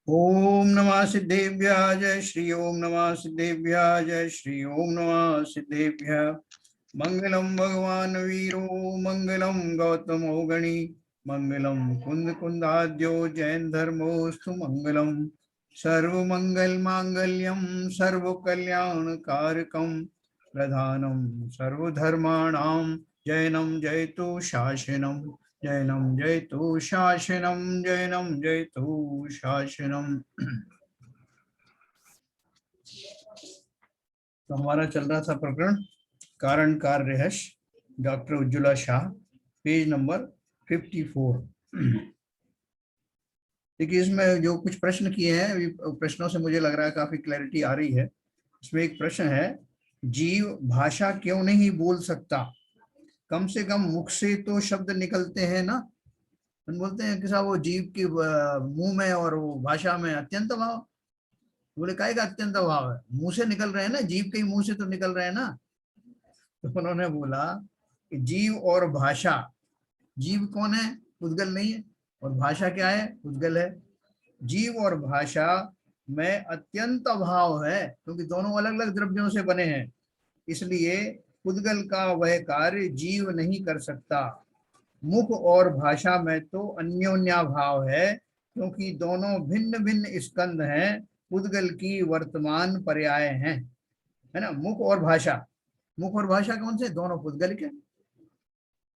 ओम नमः सिद्धेभ्यः जय श्री ओम नमः सिद्धेभ्यः जय श्री ओम नमः सिद्धेभ्यः। मंगलम भगवान वीरो मंगलम गौतमो गणी मंगलम कुंद कुंदाद्यो जैन धर्मोस्तु मंगलम सर्व मंगल मांगल्यम सर्व कल्याण कारकम प्रधानम सर्वधर्माणां जैनम जयतु शासनम जैनम जयतु शासनम जैनम जयतु शासनम। तो हमारा चल रहा था प्रकरण कारण कार्य रहस्य, doctor Ujjwala Shah, page number 54। देखिए इसमें जो कुछ प्रश्न किए हैं, प्रश्नों से मुझे लग रहा है काफी क्लैरिटी आ रही है। इसमें एक प्रश्न है, जीव भाषा क्यों नहीं बोल सकता? कम से कम मुख से तो शब्द निकलते हैं ना। हम बोलते हैं कि साहब वो जीव के मुंह में और वो भाषा में अत्यंत भाव। बोले काहे का अत्यंत भाव है? मुंह से निकल रहे हैं ना, जीव के ही मुंह से तो निकल रहे हैं ना। तो उन्होंने बोला कि जीव और भाषा, जीव कौन है? उद्गल नहीं है। और भाषा क्या है? उद्गल है। जीव और भाषा में अत्यंत अभाव है, क्योंकि दोनों अलग अलग द्रव्यों से बने हैं। इसलिए उद्गल का वह कार्य जीव नहीं कर सकता। मुख और भाषा में तो अन्योन्याभाव है, क्योंकि दोनों भिन्न भिन्न स्कंध हैं, उद्गल की वर्तमान पर्याय हैं। है ना, मुख और भाषा। मुख और भाषा कौन से? दोनों पुद्गल के।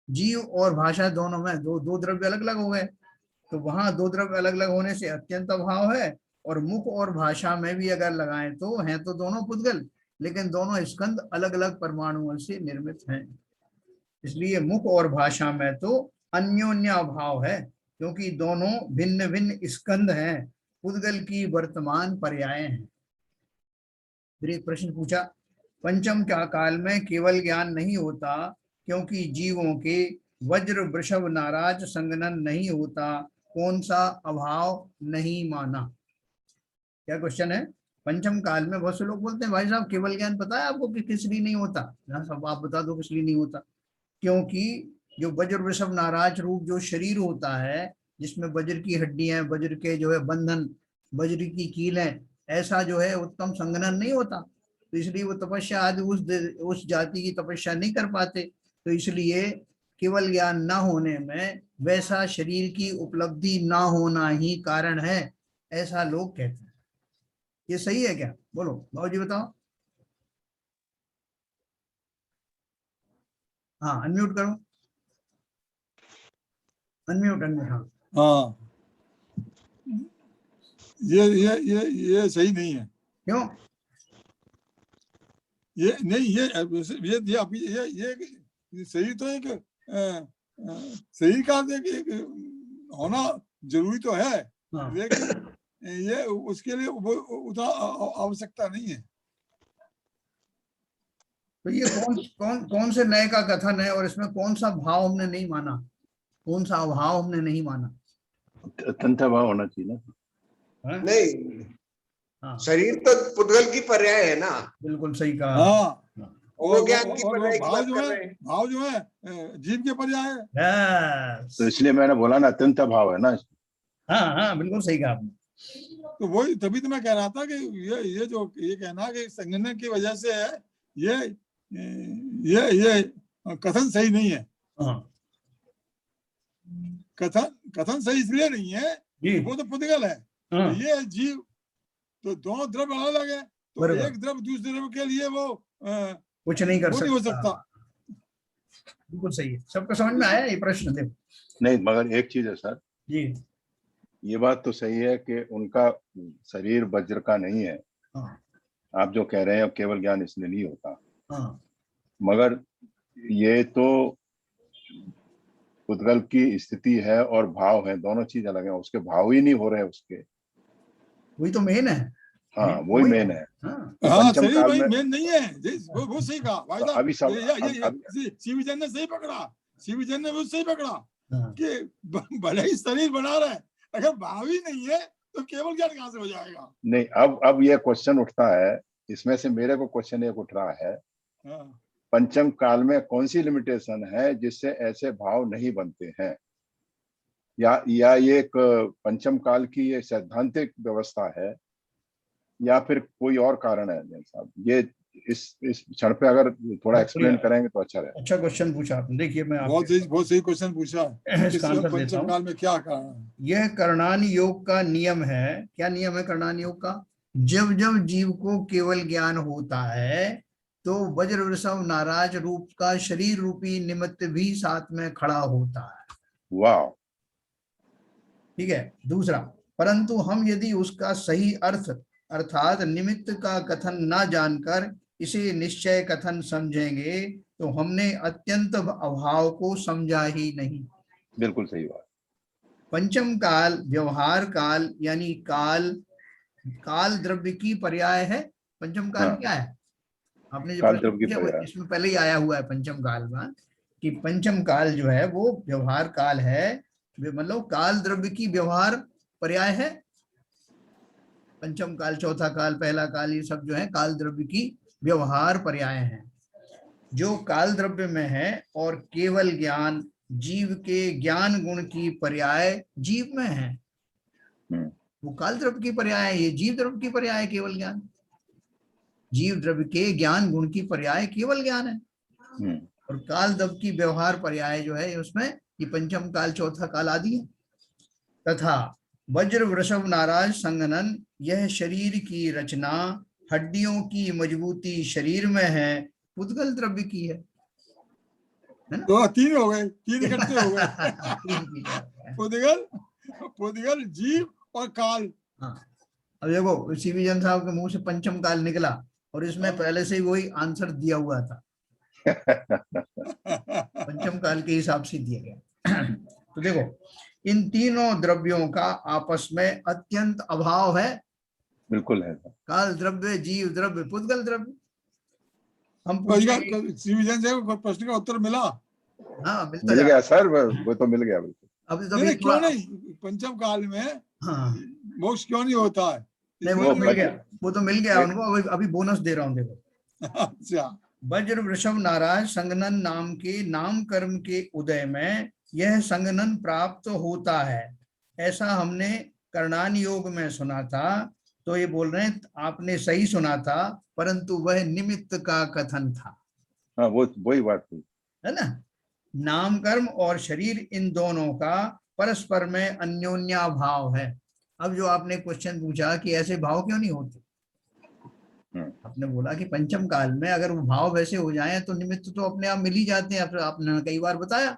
जीव और भाषा दोनों में दो दो द्रव्य अलग अलग हो गए, तो वहां दो द्रव्य अलग अलग होने से अत्यंत अभाव है। और मुख और भाषा में भी अगर लगाएं तो हैं तो दोनों पुद्गल, लेकिन दोनों स्कंद अलग अलग परमाणुओं से निर्मित हैं। इसलिए मुख और भाषा में तो अन्योन्य अभाव है, क्योंकि दोनों भिन्न भिन्न स्कंद हैं, पुद्गल की वर्तमान पर्याय हैं। फिर एक प्रश्न पूछा, पंचम का काल में केवल ज्ञान नहीं होता, क्योंकि जीवों के वज्र वृषभ नाराज संगनन नहीं होता, कौन सा अभाव नहीं माना? क्या क्वेश्चन है? पंचम काल में बहुत से लोग बोलते हैं भाई साहब केवल ज्ञान पता है आपको कि किस लिए नहीं होता? सब आप बता दो किस लिए नहीं होता। क्योंकि जो वज्र वृषभ नाराज रूप जो शरीर होता है, जिसमें वज्र की हड्डियां, वज्र के जो है बंधन, वज्र की कीलें, ऐसा जो है उत्तम संगनन नहीं होता। तो इसलिए वो तपस्या आदि उस जाति की तपस्या नहीं कर पाते। तो इसलिए केवल ज्ञान न होने में वैसा शरीर की उपलब्धि ना होना ही कारण है, ऐसा लोग कहते हैं। ये सही है क्या? बोलो भाव जी बताओ। हाँ अनम्यूट करो, अनम्यूट अनम्यूट। हाँ हाँ, ये सही नहीं है। क्यों? ये नहीं, ये अभी ये सही तो है कि सही का होना जरूरी तो है, लेकिन ये उसके लिए उतना आवश्यकता नहीं है। तो ये कौन से नए का कथन है, और इसमें कौन सा भाव हमने नहीं माना, कौन सा अभाव हमने नहीं माना? अत्यंत भाव होना चाहिए ना। नहीं, हाँ शरीर तो पुद्गल की पर्याय है ना। बिल्कुल सही कहा। हाँ, और ज्ञान की पर्याय की बात कर रहे हैं। भाव जो है जीव के पर्याय है। तो इसलिए मैंने बोला ना अत्यंत भाव है ना। हाँ हाँ बिल्कुल सही कहा आपने। तो वही तभी तो मैं कह रहा था कि ये जो ये कहना कि संगठन की वजह से है, ये कथन सही नहीं है। हाँ कथन सही इसलिए नहीं है कि वो तो पुद्गल है। हाँ। ये जीव तो दोनों द्रव्य अलग अलग है, तो एक द्रव्य दूसरे द्रव्य के लिए वो कुछ नहीं कर सकता। नहीं हो सकता। बिल्कुल सही है। सबको समझ में आया ये प्रश्न? देखो नहीं, मगर एक चीज है सर जी, ये बात तो सही है कि उनका शरीर वज्र का नहीं है। हाँ आप जो कह रहे हैं केवल ज्ञान इसलिए नहीं होता, हाँ, मगर ये तो पुद्गल की स्थिति है और भाव है, दोनों चीज अलग है। उसके भाव ही नहीं हो रहे उसके, वही तो मेन है। हाँ वही मेन है। हाँ सही, वही मेन नहीं है। वो सही कहा भाई तो अभी सब सीविजन ने सही पकड़ा, सीविजन ने वो सही पकड़ा कि भले ही शरीर बना रहे, अगर भाव ही नहीं है तो केवल ज्ञान कहाँ से हो जाएगा? नहीं, अब ये क्वेश्चन उठता है, इसमें से मेरे को क्वेश्चन एक उठ रहा है, पंचम काल में कौन सी लिमिटेशन है जिससे ऐसे भाव नहीं बनते हैं? या ये एक पंचम काल की ये सैद्धांतिक व्यवस्था है या फिर कोई और कारण है जैन साहब? ये इस क्षण पे अगर थोड़ा एक्सप्लेन करेंगे तो अच्छा रहेगा। अच्छा क्वेश्चन पूछा आपने। देखिए मैं बहुत सही क्वेश्चन पूछा। इसका आंसर देता पंचम हूं। काल में क्या कारण है? यह करणान योग का नियम है। क्या नियम है करणान योग का? जब जब जीव को केवल ज्ञान होता है तो वज्र वृषभ नाराज रूप का शरीर रूपी निमित्त भी साथ में खड़ा होता है। वाह। ठीक है। दूसरा, परंतु हम यदि उसका सही अर्थ अर्थात निमित्त का कथन ना जानकर इसे निश्चय कथन समझेंगे तो हमने अत्यंत अभाव को समझा ही नहीं। बिल्कुल सही बात। पंचम काल व्यवहार काल यानी काल द्रव्य की पर्याय है। पंचम काल हाँ। क्या है? आपने जो काल प्रश्न द्रव्य की पूछा वो पर्याय। इसमें पहले ही आया हुआ है पंचम काल में, कि पंचम काल जो है वो व्यवहार काल है, मतलब काल द्रव्य की व्यवहार पर्याय है। पंचम काल, चौथा काल, पहला काल, ये सब जो है काल द्रव्य की व्यवहार पर्याय हैं। जो काल द्रव्य में है और केवल ज्ञान जीव के ज्ञान गुण की पर्याय जीव में है, वो काल द्रव्य की पर्याय है। ये जीव द्रव्य की पर्याय है केवल ज्ञान। जीव द्रव्य के ज्ञान गुण की पर्याय केवल ज्ञान है। और काल द्रव्य की व्यवहार पर्याय जो है उसमें ये पंचम काल, चौथा काल आदि है। तथा वज्र वृषभ नाराज संगनन, यह शरीर की रचना हड्डियों की मजबूती शरीर में है, पुद्गल द्रव्य की है ना? तो तीन हो गए, तीन इकट्ठे हो गए। पुद्गल, जीव और काल। हाँ, अब देखो सीवी जैन साहब के मुंह से पंचम काल निकला और इसमें पहले से ही वही आंसर दिया हुआ था। पंचम काल के हिसाब से दिया गया। तो देखो इन तीनों द्रव्यों का आपस में अत्यंत अभाव है। बिल्कुल है। काल द्रव्य, जीव द्रव्य, पुद्गल द्रव्य। हम जैन से प्रश्न का उत्तर मिला? हाँ मिल गया सर, वो तो मिल गया बिल्कुल। अभी तो नहीं, क्यों नहीं? पंचम काल में हाँ मोक्ष क्यों नहीं होता है? नहीं, वो तो मिल गया, वो तो मिल गया उनको। अभी बोनस दे रहा हूँ देखो। अच्छा। वज्र वृषभ नाराज संगनन नाम के नाम कर्म के उदय में यह संगनन प्राप्त होता है, ऐसा हमने करणान योग में सुना था। तो ये बोल रहे हैं आपने सही सुना था, परंतु वह निमित्त का कथन था। हाँ, वो वही बात थी, है ना? नाम कर्म और शरीर इन दोनों का परस्पर में अन्योन्या भाव है। अब जो आपने क्वेश्चन पूछा कि ऐसे भाव क्यों नहीं होते, आपने बोला कि पंचम काल में अगर वो भाव वैसे हो जाएं तो निमित्त तो अपने आप मिल ही जाते हैं। आपने कई बार बताया।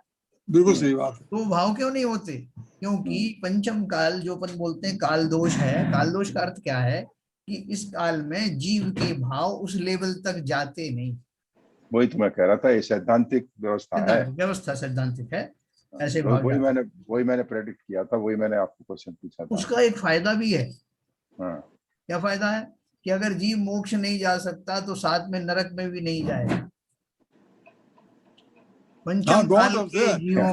बिल्कुल सही बात है। तो भाव क्यों नहीं होते? क्योंकि पंचम काल जो अपन बोलते हैं काल दोष है। काल दोष का अर्थ क्या है कि इस काल में जीव के भाव उस लेवल तक जाते नहीं। वही तो मैं कह रहा था, ये सैद्धांतिक व्यवस्था है। व्यवस्था सैद्धांतिक है, ऐसे भाव वही मैंने प्रेडिक्ट किया था, वही मैंने आपको क्वेश्चन पूछा था। उसका एक फायदा भी है। हाँ। क्या फायदा है? कि अगर जीव मोक्ष नहीं जा सकता तो साथ में नरक में भी नहीं जाएगा। पंचम काल के जीवों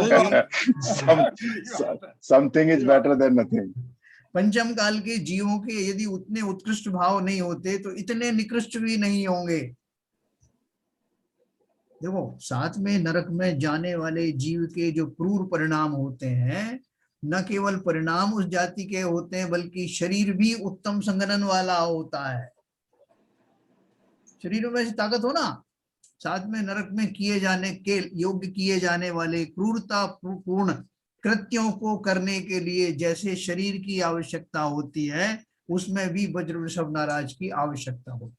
something is better than nothing. पंचम काल के जीवों के यदि उतने उत्कृष्ट भाव नहीं होते तो इतने निकृष्ट भी नहीं होंगे। देखो साथ में नरक में जाने वाले जीव के जो क्रूर परिणाम होते हैं, न केवल परिणाम उस जाति के होते हैं बल्कि शरीर भी उत्तम संगनन वाला होता है। शरीर में ऐसी ताकत हो ना, साथ में नरक में किए जाने के योग्य किए जाने वाले क्रूरता पूर्ण कृत्यों को करने के लिए जैसे शरीर की आवश्यकता होती है, उसमें भी वज्र वृषभ नाराज की आवश्यकता होती है।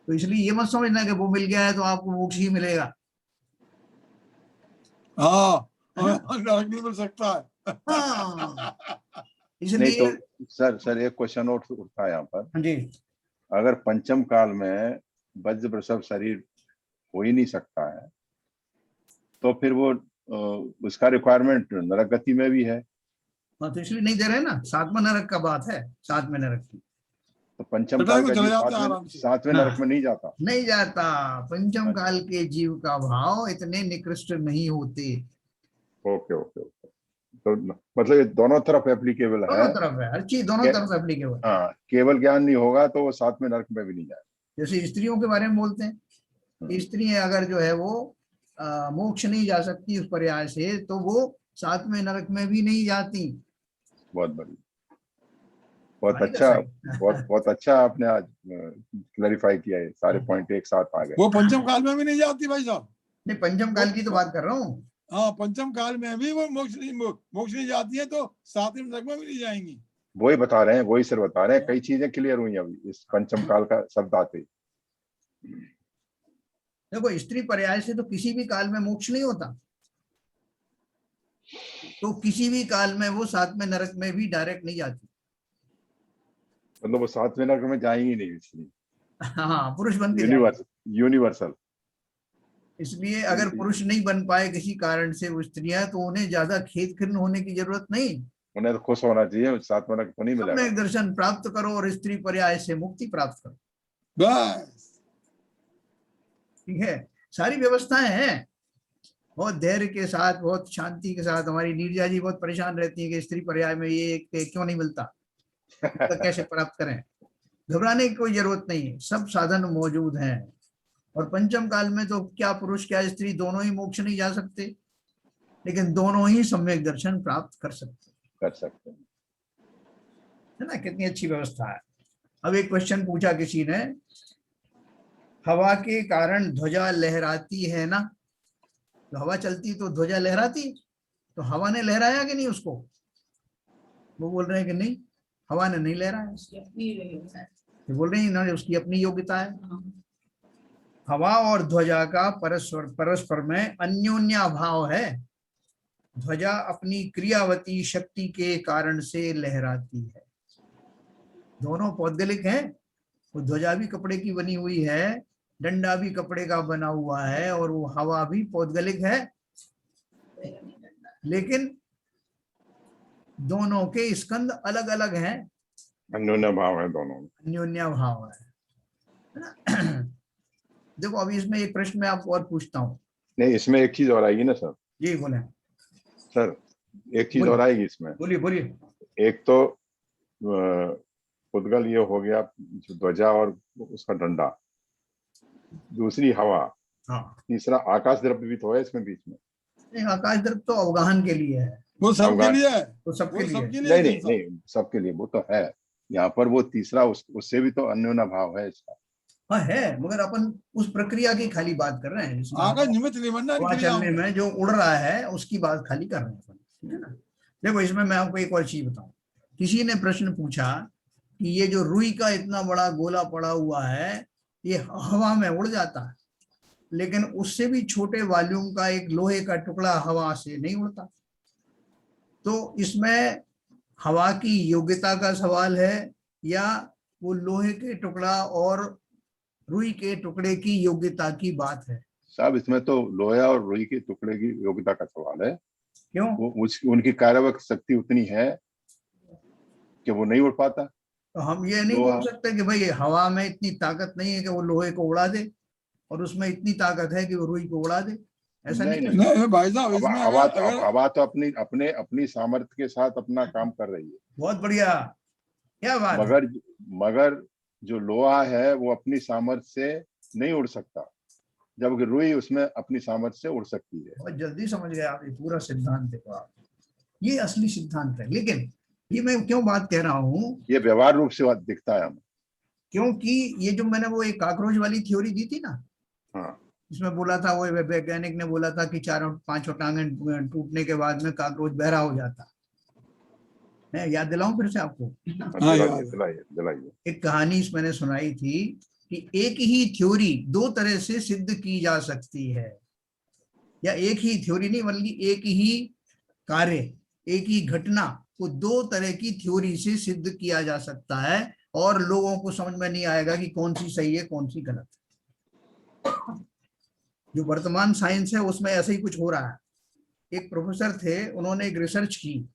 तो इसलिए ये मत समझना कि वो मिल गया है तो आपको मोक्ष ही मिलेगा। हाँ, नरक नहीं मिल सकता है। हाँ, नहीं इसलिए तो सर एक क्वेश्चन और उठता है यहाँ पर। हाँ जी। अगर पंचम काल में वज्र वृषभ शरीर हो ही नहीं सकता है तो फिर वो उसका रिक्वायरमेंट नरक गति में भी है। हाँ, तो इसलिए नहीं दे रहे ना, सातवां नरक का बात है, सातवें नरक की। तो पंचम काल का जीव सातवें नरक में नहीं जाता। नहीं जाता। पंचम काल के जीव का भाव इतने निकृष्ट नहीं होते। Okay okay okay. तो मतलब ये दोनों तरफ एप्लीकेबल है। दोनों तरफ है, हर चीज दोनों तरफ एप्लीकेबल। हाँ, केवल ज्ञान नहीं होगा तो वो सातवें नरक में भी नहीं जाए। जैसे स्त्रियों के बारे में बोलते हैं, स्त्री अगर जो है वो मोक्ष नहीं जा सकती उस पर्याय से, तो वो सातवें नरक में भी नहीं जाती। बहुत बढ़िया, बहुत भाई अच्छा, का बहुत अच्छा आपने आज क्लैरिफाई किया है, सारे पॉइंट एक साथ आ गए। वो पंचम काल में भी नहीं जाती भाई साहब। नहीं, पंचम काल की तो बात कर रहा हूँ। हाँ, पंचम काल में भी वो मोक्ष नहीं जाती है, तो सातवें नरक में भी नहीं जाएंगी। वही बता रहे हैं, वही सर बता रहे हैं, कई चीजें क्लियर हुई अभी इस पंचम काल का शब्द आते ही। देखो, स्त्री पर्याय से तो किसी भी काल में मोक्ष नहीं होता, तो किसी भी काल में वो सातवें नरक में भी डायरेक्ट नहीं जाती। मतलब वो सातवें नरक में जाएंगी नहीं, इसलिए हाँ, पुरुष बन के यूनिवर्सल, यूनिवर्सल। इसलिए अगर पुरुष नहीं बन पाए किसी कारण से वो स्त्रियां, तो उन्हें ज्यादा खेद खिन्न होने की जरूरत नहीं। उन्हें तो खुश होना चाहिए, सातवें नरक तो नहीं मिलेगा। सम्यक दर्शन प्राप्त करो और स्त्री पर्याय से मुक्ति प्राप्त करो, बस ठीक है। सारी व्यवस्थाएं हैं, बहुत धैर्य के साथ, बहुत शांति के साथ। हमारी नीरजा जी बहुत परेशान रहती है कि स्त्री पर्याय में ये क्यों नहीं मिलता, तो कैसे प्राप्त करें। घबराने की कोई जरूरत नहीं है, सब साधन मौजूद हैं। और पंचम काल में तो क्या पुरुष क्या स्त्री दोनों ही मोक्ष नहीं जा सकते, लेकिन दोनों ही सम्यक दर्शन प्राप्त कर सकते हैं, है ना। कितनी अच्छी व्यवस्था है। अब एक क्वेश्चन पूछा किसी ने, हवा के कारण ध्वजा लहराती है ना, तो हवा चलती तो ध्वजा लहराती, तो हवा ने लहराया कि नहीं उसको? वो बोल रहे हैं कि नहीं, हवा ने नहीं लहराया। तो बोल रहे हैं ना, उसकी अपनी योग्यता है। हवा और ध्वजा का परस्पर में अन्योन्या भाव है। ध्वजा अपनी क्रियावती शक्ति के कारण से लहराती है। दोनों पौद्गलिक हैं। वो ध्वजा भी कपड़े की बनी हुई है, डंडा भी कपड़े का बना हुआ है, और वो हवा भी पौद्गलिक है, लेकिन दोनों के स्कंद अलग अलग हैं। अन्योन्या भाव है दोनों में, अन्योन्या भाव है। देखो, अभी इसमें एक प्रश्न मैं आपको और पूछता हूँ। नहीं इसमें एक चीज और आएगी ना सर। जी बोले सर, एक चीज और आएगी इसमें। बोलिए बोलिए। एक तो पुद्गल ये हो गया, जो ध्वजा और उसका डंडा, दूसरी हवा, हाँ, तीसरा आकाश द्रव्य भी तो है इसमें बीच में। नहीं, आकाश द्रव्य तो अवगाहन के लिए है, वो सबके लिए है, वो सबके लिए। नहीं नहीं नहीं, सबके लिए वो तो है। यहाँ पर वो तीसरा उससे भी तो अन्योन्या भाव है इसका। हाँ है, मगर अपन उस प्रक्रिया की खाली बात कर रहे हैं, आकाश निमित्त निबंधन हवा चलने में जो उड़ रहा है उसकी बात खाली कर रहे हैं, ठीक है ना। देखो, इसमें मैं आपको एक और चीज बताऊं। किसी ने प्रश्न पूछा कि ये जो रुई का इतना बड़ा गोला पड़ा हुआ है, ये हवा में उड़ जाता है, लेकिन उससे भी छोटे वॉल्यूम का एक लोहे का टुकड़ा हवा से नहीं उड़ता। तो इसमें हवा की योग्यता का सवाल है, या वो लोहे के टुकड़ा और रुई के टुकड़े की योग्यता की बात है? साहब, इसमें तो लोहा और रुई के टुकड़े की योग्यता का सवाल है। क्यों? वो उनकी कार्यवक शक्ति उतनी है कि वो नहीं उड़ पाता। तो हम ये नहीं बोल सकते कि भाई हवा में इतनी ताकत नहीं है कि वो लोहे को उड़ा दे, और उसमें इतनी ताकत है कि वो रुई को उड़ा दे। ऐसा नहीं भाई साहब, हवा तो अपनी सामर्थ्य के साथ अपना काम कर रही है। बहुत बढ़िया, क्या बात। मगर जो लोहा है वो अपनी सामर्थ्य से नहीं उड़ सकता, जबकि रुई उसमें अपनी सामर्थ्य से उड़ सकती है। बहुत जल्दी समझ गए आप, ये पूरा सिद्धांत देखो आप, ये असली सिद्धांत है। लेकिन ये मैं क्यों बात कह रहा हूँ, ये व्यवहार रूप से दिखता है हमें, क्योंकि ये जो मैंने वो एक कॉकरोच वाली थ्योरी दी थी ना, हाँ, इसमें बोला था, वो वैज्ञानिक ने बोला था कि 4-5 टांगें टूटने के बाद में कॉकरोच बहरा हो जाता है। याद दिलाऊं फिर से आपको? दिलाइए। एक कहानी मैंने सुनाई थी कि एक ही थ्योरी दो तरह से सिद्ध की जा सकती है, या एक ही थ्योरी नहीं बल्कि एक ही कार्य, एक ही घटना को दो तरह की थ्योरी से सिद्ध किया जा सकता है, और लोगों को समझ में नहीं आएगा कि कौन सी सही है कौन सी गलत है। जो वर्तमान साइंस है उसमें ऐसा ही कुछ हो रहा है। एक प्रोफेसर थे, उन्होंने एक रिसर्च की।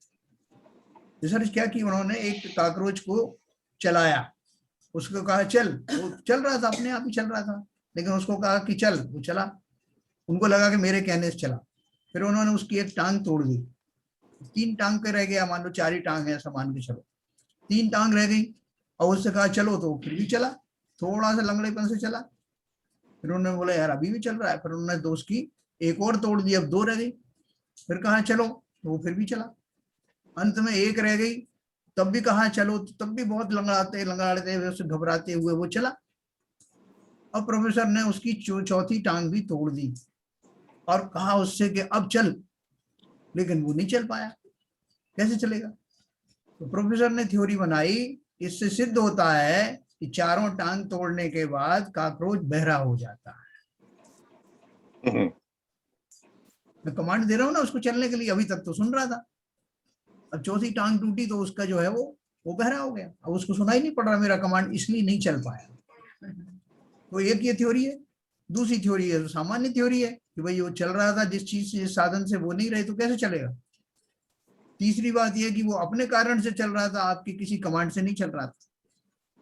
रिसर्च क्या की उन्होंने, एक कॉकरोच को चलाया, उसको कहा चल, वो चल रहा था, अपने आप ही चल रहा था, लेकिन उसको कहा कि चल, वो चला। उनको लगा कि मेरे कहने से चला। फिर उन्होंने उसकी एक टांग तोड़ दी, 3 टांग पे रह गया, मान लो 4 ही टांग है, ऐसा मान के चलो, 3 टांग रह गई। और उससे कहा चलो, तो फिर भी चला, थोड़ा सा लंगड़ेपन से चला। फिर उन्होंने बोला यार अभी भी चल रहा है। फिर उन्होंने दोस्त की एक और तोड़ दी, अब 2 रह गई। फिर कहा चलो, तो वो फिर भी चला। अंत में एक रह गई, तब भी कहा चलो, तब भी बहुत लंगड़ाते हुए, उससे घबराते हुए वो चला। अब प्रोफेसर ने उसकी चौथी टांग भी तोड़ दी और कहा उससे कि अब चल, लेकिन वो नहीं चल पाया। कैसे चलेगा? तो प्रोफेसर ने थ्योरी बनाई, इससे सिद्ध होता है कि चारों टांग तोड़ने के बाद कॉकरोच बहरा हो जाता है। मैं कमांड दे रहा हूं ना उसको चलने के लिए, अभी तक तो सुन रहा था, अब चौथी टांग टूटी तो उसका जो है वो बहरा हो गया, अब उसको सुनाई नहीं पड़ रहा मेरा कमांड, इसलिए नहीं चल पाया। तो एक ये थ्योरी है। दूसरी थ्योरी है, सामान्य थ्योरी है कि भाई वो चल रहा था जिस चीज से, जिस साधन से, वो नहीं रहे तो कैसे चलेगा। तीसरी बात यह कि वो अपने कारण से चल रहा था, आपकी किसी कमांड से नहीं चल रहा था।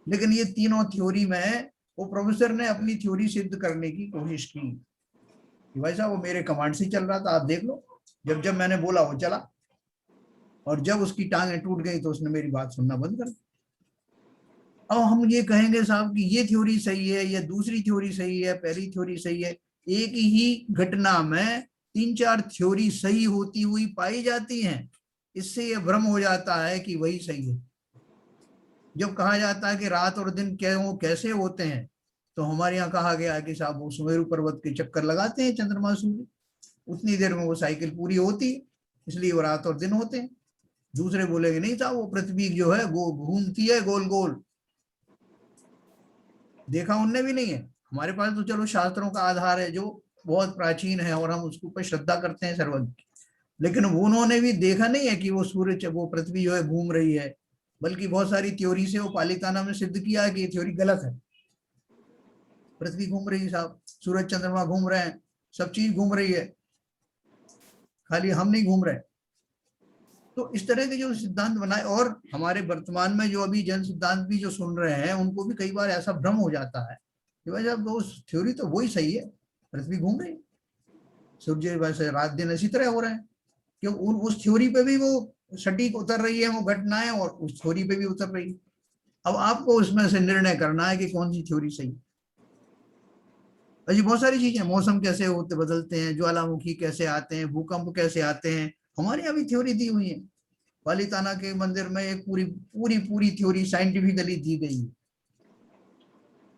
लेकिन ये तीनों थ्योरी में वो प्रोफेसर ने अपनी थ्योरी सिद्ध करने की कोशिश की कि भाई साहब वो मेरे कमांड से चल रहा था, आप देख लो, जब जब मैंने बोला वो चला, और जब उसकी टांगें टूट गई तो उसने मेरी बात सुनना बंद कर दी। अब हम ये कहेंगे साहब कि ये थ्योरी सही है या दूसरी थ्योरी सही है, पहली थ्योरी सही है। एक ही घटना में 3-4 थ्योरी सही होती हुई पाई जाती हैं, इससे यह भ्रम हो जाता है कि वही सही है। जब कहा जाता है कि रात और दिन क्यों कैसे होते हैं, तो हमारे यहाँ कहा गया है कि साहब वो सुमेरु पर्वत के चक्कर लगाते हैं चंद्रमा सूर्य, उतनी देर में वो साइकिल पूरी होती है, इसलिए वो रात और दिन होते हैं। दूसरे बोलेंगे नहीं साहब वो पृथ्वी जो है वो घूमती है गोल गोल, देखा उनने भी नहीं है। हमारे पास तो चलो शास्त्रों का आधार है जो बहुत प्राचीन है और हम उसके ऊपर श्रद्धा करते हैं सर्वज्ञ, लेकिन वो उन्होंने भी देखा नहीं है कि वो सूर्य, वो पृथ्वी जो है घूम रही है, बल्कि बहुत सारी थ्योरी से वो पालिताना में सिद्ध किया है कि ये थ्योरी गलत है। पृथ्वी घूम रही है साहब, सूरज चंद्रमा घूम रहे हैं, सब चीज घूम रही है, खाली हम नहीं घूम रहे। तो इस तरह के जो सिद्धांत बनाए, और हमारे वर्तमान में जो अभी जन सिद्धांत भी जो सुन रहे हैं उनको भी कई बार ऐसा भ्रम हो जाता है कि भाई साहब वो थ्योरी तो वही सही है, पृथ्वी घूम रही है, सूर्य वैसे रात दिन इसी तरह हो रहे हैं, क्यों उस थ्योरी पे भी वो सटीक उतर रही है वो घटनाएं, और उस थ्योरी पे भी उतर रही है। अब आपको उसमें से निर्णय करना है कि कौन सी थ्योरी सही। अजी बहुत सारी चीजें, मौसम कैसे होते बदलते हैं, ज्वालामुखी कैसे आते हैं, भूकंप कैसे आते हैं, हमारे यहाँ भी थ्योरी दी हुई है। पालिताना के मंदिर में एक पूरी पूरी पूरी थ्योरी साइंटिफिकली दी गई है।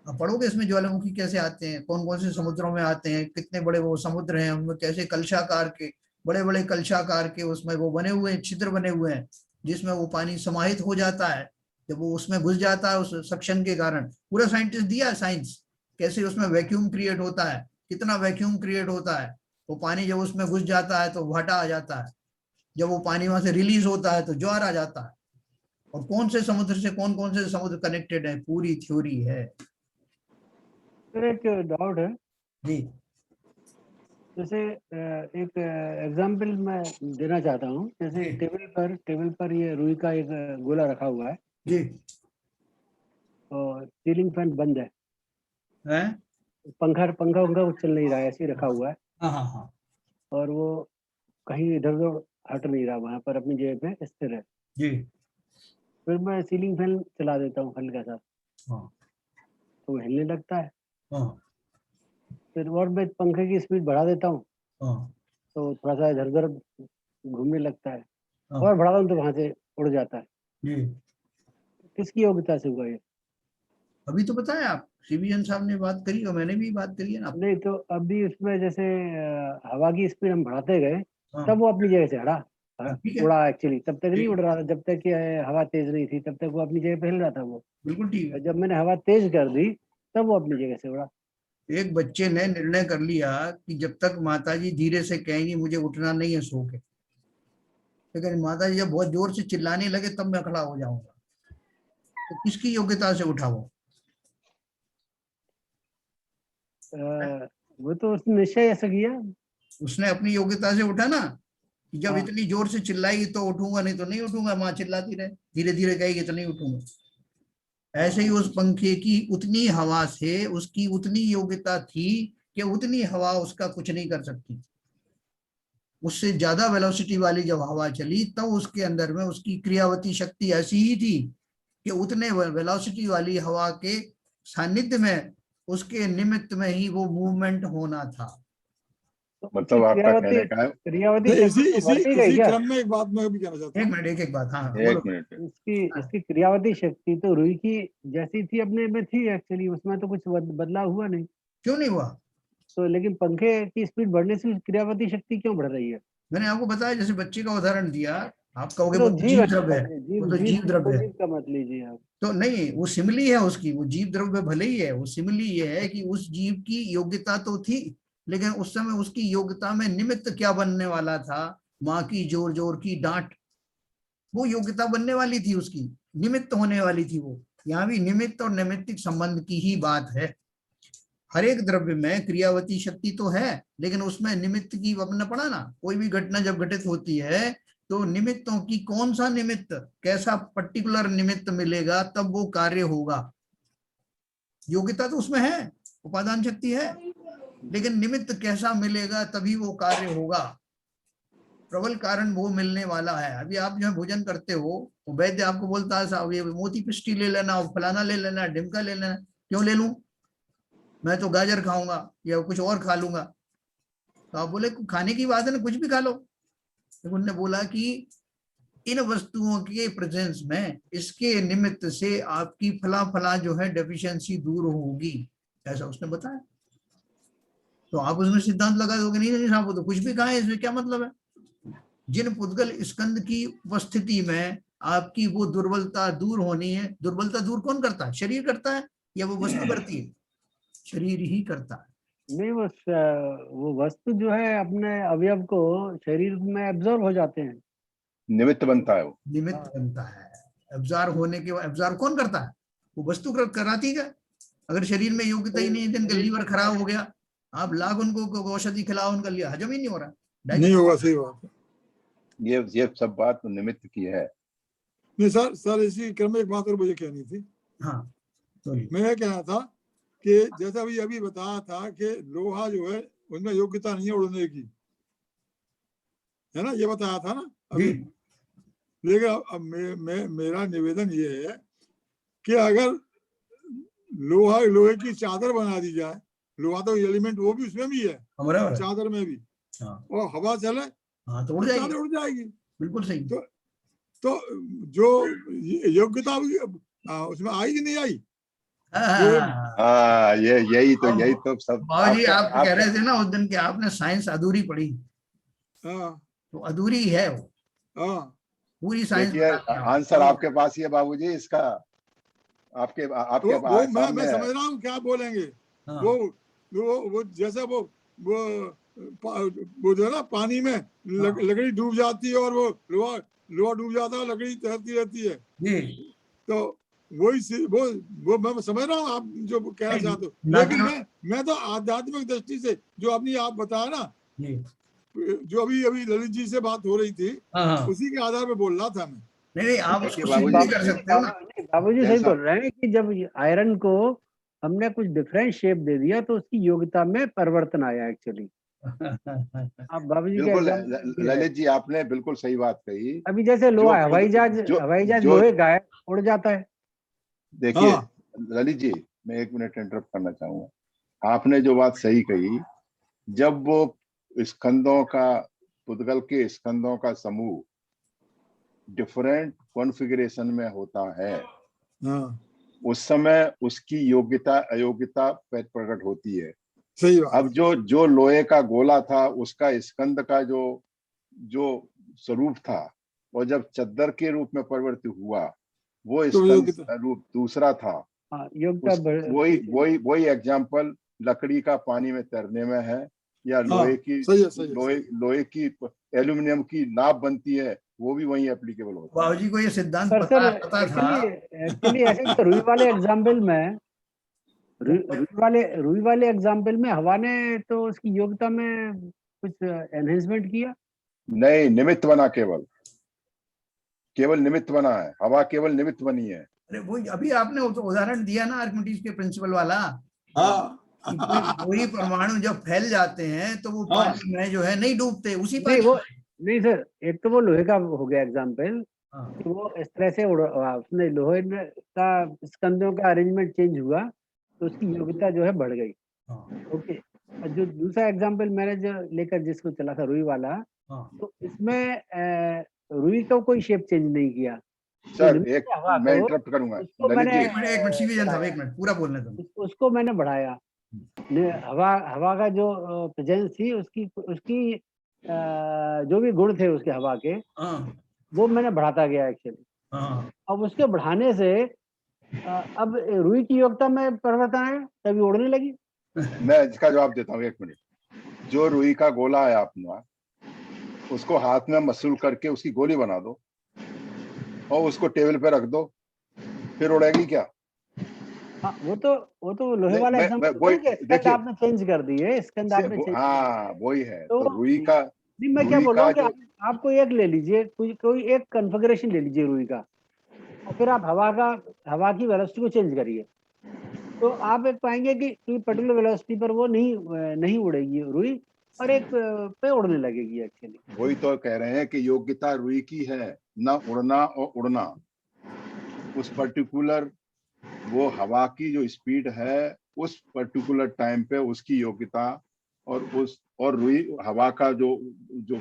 आप पढ़ोगे इसमें ज्वालामुखी कैसे आते हैं, कौन कौन से समुद्रों में आते हैं, कितने बड़े वो समुद्र हैं, उनमें कैसे कलशाकार के, बड़े बड़े कलशाकार के उसमें वो बने हुए हैं, छिद्र बने हुए हैं, जिसमें वो पानी समाहित हो जाता है जब वो उसमें घुस जाता है उस सक्शन के कारण। पूरा साइंटिस्ट दिया है साइंस, कैसे उसमें वैक्यूम क्रिएट होता है, कितना वैक्यूम क्रिएट होता है, वो पानी जब उसमें घुस जाता है तो भाटा आ जाता है, जब वो पानी वहां से रिलीज होता है तो ज्वार आ जाता है, और कौन से समुद्र से कौन कौन से समुद्र कनेक्टेड है, पूरी थ्योरी है। फिर एक डाउट है जी जैसे एक एग्जाम्पल मैं देना चाहता हूँ। जैसे टेबल पर ये रुई का एक गोला रखा हुआ है जी और सीलिंग फैन बंद है, हैं? पंखा पंखा कुछ चल नहीं रहा है, ऐसे ही रखा हुआ है, हाँ हाँ हाँ और वो कहीं इधर उधर हट नहीं रहा, वहां पर अपनी जगह पे स्थिर है। जी फिर मैं सीलिंग फैन चला देता हूँ हल्का सा, हाँ तो वो हिलने लगता है। हाँ फिर और मैं पंखे की स्पीड बढ़ा देता हूँ हाँ तो थोड़ा सा इधर उधर घूमने लगता है, हाँ और बढ़ाता हूँ तो वहां से उड़ जाता है। जी। किसकी योग्यता से हुआ ये? अभी तो बताया आप, सीबीएन साहब ने बात करी और मैंने भी बात करी है ना। नहीं तो अभी उसमें जैसे हवा की स्पीड हम बढ़ाते गए, हाँ तब वो अपनी जगह से ठीक है, उड़ा। एक्चुअली तब तक नहीं ठीक, उड़ रहा था, जब तक कि हवा तेज नहीं थी, तब तक वो अपनी जगह पे हिल रहा था वो। बिल्कुल ठीक और है। जब मैंने हवा तेज कर दी तब वो अपनी जगह से उड़ा। एक बच्चे ने निर्णय कर लिया कि जब तक माताजी धीरे से कहेंगी मुझे उठना नहीं है सो के, लेकिन माताजी जब बहुत जोर से चिल्लाने लगे तब मैं खड़ा हो जाऊंगा, तो किसकी योग्यता से उठा वो? वो तो उसने निश्चय ऐसा किया। उसने अपनी योग्यता से उठा ना, कि जब हाँ। इतनी जोर से चिल्लाएगी तो उठूंगा, नहीं तो नहीं उठूंगा, माँ चिल्लाती रहे, धीरे धीरे कहेगी तो नहीं उठूंगा। ऐसे ही उस पंखे की उतनी हवा से उसकी उतनी योग्यता थी कि उतनी हवा उसका कुछ नहीं कर सकती। उससे ज्यादा वेलोसिटी वाली जब हवा चली तब उसके अंदर में उसकी क्रियावती शक्ति ऐसी ही थी कि उतने वेलोसिटी वाली हवा के सानिध्य में, उसके निमित्त में ही वो मूवमेंट होना था। मतलब आपका कहने का है। क्रियावती नहीं, शक्ति तो बढ़ती इसी गई क्या? क्रम में एक बात मैं भी कहना चाहता एक हूँ। मिनट, एक बात, हाँ हाँ, एक बोलो। मिनट, इसकी क्रियावती शक्ति तो रुई की जैसी थी अपने में थी एक्चुअली, उसमें तो कुछ बदलाव हुआ नहीं। क्यों नहीं हुआ? तो लेकिन पंखे की स्पीड बढ़ने से क्रियावती शक्ति क्यों बढ़ रही है? मैंने आपको बताया, जैसे बच्चे का उदाहरण दिया, आप कहोगे तो वो तो जीव जीव है, द्रव्य है, वो तो जीव द्रव्य है। जीव का मत लीजिए आप। तो नहीं, वो सिमिली है उसकी, वो जीव द्रव्य भले ही है, वो सिमिली ये है कि उस जीव की योग्यता तो थी, लेकिन उस समय उसकी योग्यता में निमित्त क्या बनने वाला था? माँ की जोर जोर की डांट, वो योग्यता बनने वाली थी उसकी, निमित्त होने वाली थी वो। यहाँ भी निमित्त और नैमित्तिक संबंध की ही बात है। हर एक द्रव्य में क्रियावती शक्ति तो है, लेकिन उसमें निमित्त की, अपने पढ़ा ना, कोई भी घटना जब घटित होती है तो निमित्तों की, कौन सा निमित्त, कैसा पर्टिकुलर निमित्त मिलेगा तब वो कार्य होगा। योग्यता तो उसमें है, उपादान शक्ति है, लेकिन निमित्त कैसा मिलेगा तभी वो कार्य होगा। प्रबल कारण वो मिलने वाला है। अभी आप जो है भोजन करते हो तो वैद्य आपको बोलता है साहब ये मोती पिष्टी ले लेना, फलाना ले लेना, ढिमका ले लेना। क्यों ले लूं? मैं तो गाजर खाऊंगा या कुछ और खा लूंगा। तो आप बोले खाने की बात है ना, कुछ भी खा लो। तो उन्होंने बोला कि इन वस्तुओं के प्रेजेंस में इसके निमित्त से आपकी फला फला जो है डेफिशिएंसी दूर होगी, ऐसा उसने बताया। तो आप उसमें सिद्धांत लगा दोगे नहीं साहब तो कुछ भी खाएं, इसमें क्या मतलब है? जिन पुद्गल स्कंद की उपस्थिति में आपकी वो दुर्बलता दूर होनी है। दुर्बलता दूर कौन करता है? शरीर करता है या वो वस्तु करती है? शरीर ही करता है। नहीं, वो वस्तु जो है अपने अवयव को शरीर में एब्जॉर्ब हो जाते हैं, निमित्त बनता है वो। निमित्त बनता है। एब्जॉर्ब होने के बाद, एब्जॉर्ब कौन करता है? वो वस्तु कराती है। अगर शरीर में योग्यता ही नहीं, जिनका लीवर खराब हो गया, आप लाख उनको औषधि खिलाओ, उनका लिया हजम ही नहीं हो रहा, नहीं होगा, सही बात है। ये सब बात तो निमित्त की है। नहीं सर इसी क्रम में एक बात और मुझे कहनी थी। हाँ, मैं ये कहना था कि जैसा अभी बताया था कि लोहा जो है उसमें योग्यता नहीं है उड़ने की, है ना, ये बताया था ना अभी। लेकिन अब मेरा निवेदन ये है कि अगर लोहे की चादर बना दी जाए, लोहा तो एलिमेंट वो भी उसमें भी है, चादर में भी, और हवा चले हाँ तो उड़ जाएगी, चादर उड़ जाएगी। बिल्कुल सही। तो जो योग्यता उसमें आई कि नहीं आई? यही तो सब बाबूजी आप कह रहे थे ना उस दिन के, आपने साइंस अधूरी पढ़ी। तो अधूरी है वो, पूरी साइंस। आंसर आपके पास ही है बाबूजी इसका, आपके तो मैं समझ रहा हूँ क्या बोलेंगे। वो जैसे वो जो है ना, पानी में लकड़ी डूब जाती है और वो लोहा डूब जाता है, लकड़ी तैरती रहती है। तो वो मैं समझ रहा हूँ आप जो कहना चाहते हो, लेकिन मैं तो आध्यात्मिक दृष्टि से जो अपनी आप बताया ना, जो अभी ललित जी से बात हो रही थी, उसी के आधार पे बोल रहा था मैं। नहीं आप उसको बाबूजी कर सकते हो ना। बाबूजी सही बोल रहे हैं कि जब आयरन को हमने कुछ डिफरेंट शेप दे दिया तो उसकी योग्यता में परिवर्तन आया एक्चुअली। आप बाबूजी बिल्कुल ललित जी आपने बिल्कुल सही बात कही। अभी जैसे लोहा, हवाई जहाज लोहे का है, उड़ जाता है। देखिए ललित जी, मैं 1 मिनट इंटरप्ट करना चाहूंगा। आपने जो बात सही कही, जब वो स्कंदों का, पुद्गल के स्कंदों का समूह डिफरेंट कॉन्फ़िगरेशन में होता है, उस समय उसकी योग्यता अयोग्यता प्रकट होती है। सही बात। अब जो लोहे का गोला था, उसका स्कंद का जो स्वरूप था, और जब चद्दर के रूप में परिवर्तित हुआ, वो स्कंद रूप दूसरा था। वही एग्जाम्पल लकड़ी का पानी में तैरने में है, या लोहे की एल्यूमिनियम की नाप बनती है, वो भी वही एप्लीकेबल होता है। बाबूजी को ये सिद्धांत पता था। एक्चुअली ऐसे तो रुई वाले एग्जाम्पल में हवा ने तो उसकी योग्यता में कुछ एनहेंसमेंट किया नहीं, निमित्त बना, केवल निमित्त बना है, हवा केवल निमित्त बनी है। अरे वो अभी आपने उदाहरण दिया ना आर्किमिडीज के प्रिंसिपल वाला। वही परमाणु जब फैल जाते हैं तो वो पानी में जो है नहीं डूबते, उसी पानी नहीं सर, एक तो वो लोहे का हो गया एग्जाम्पल, वो इस तरह से उसने लोहे का स्कंदों का अरेंजमेंट चेंज हुआ तो उसकी योग्यता जो है बढ़ गई। ओके, जो दूसरा एग्जाम्पल मैंने जो लेकर जिसको चला था रुई वाला, हाँ तो इसमें रुई का कोई शेप चेंज नहीं किया। सर निमित्त एक हवा मैं को, इंटरप्ट करूंगा उसको ललित मैंने जी। एक मिनट सिविजन साहब, एक मिनट पूरा बोलने दो। उसको मैंने बढ़ाया। हवा का जो प्रेजेंस थी उसकी जो भी गुण थे उसके हवा के, हाँ वो मैंने बढ़ाता गया एक्चुअली। हाँ अब उसके बढ़ाने से अब रुई की योग्यता में परिवर्तन आया, तभी उड़ने लगी। मैं इसका जवाब देता हूँ, एक मिनट। जो रुई का गोला है अपना, उसको हाथ में मसूल करके उसकी गोली बना दो और उसको टेबल पे रख दो, फिर उड़ेगी क्या? हाँ, वो तो लोहे नहीं, वाला मैं एग्जाम्पल वही स्कंद देखिए, आपने चेंज कर दी है, स्कंद आपने चेंज। हाँ वही है। तो तो रुई का, नहीं, मैं क्या रुई बोल रहा का हूँ कि जो आपको एक ले लीजिए, कोई एक कन्फिगरेशन ले लीजिए रुई का, और फिर आप हवा की वेलोसिटी को चेंज करिए, तो आप एक पाएंगे कि पर्टिकुलर वेलोसिटी पर वो नहीं उड़ेगी रुई, और एक पे उड़ने लगेगी एक्चुअली। वही तो कह रहे हैं कि योग्यता रुई की है ना उड़ना और उड़ना। उस पर्टिकुलर वो हवा की जो स्पीड है उस पर्टिकुलर टाइम पे उसकी योग्यता, और रुई हवा का जो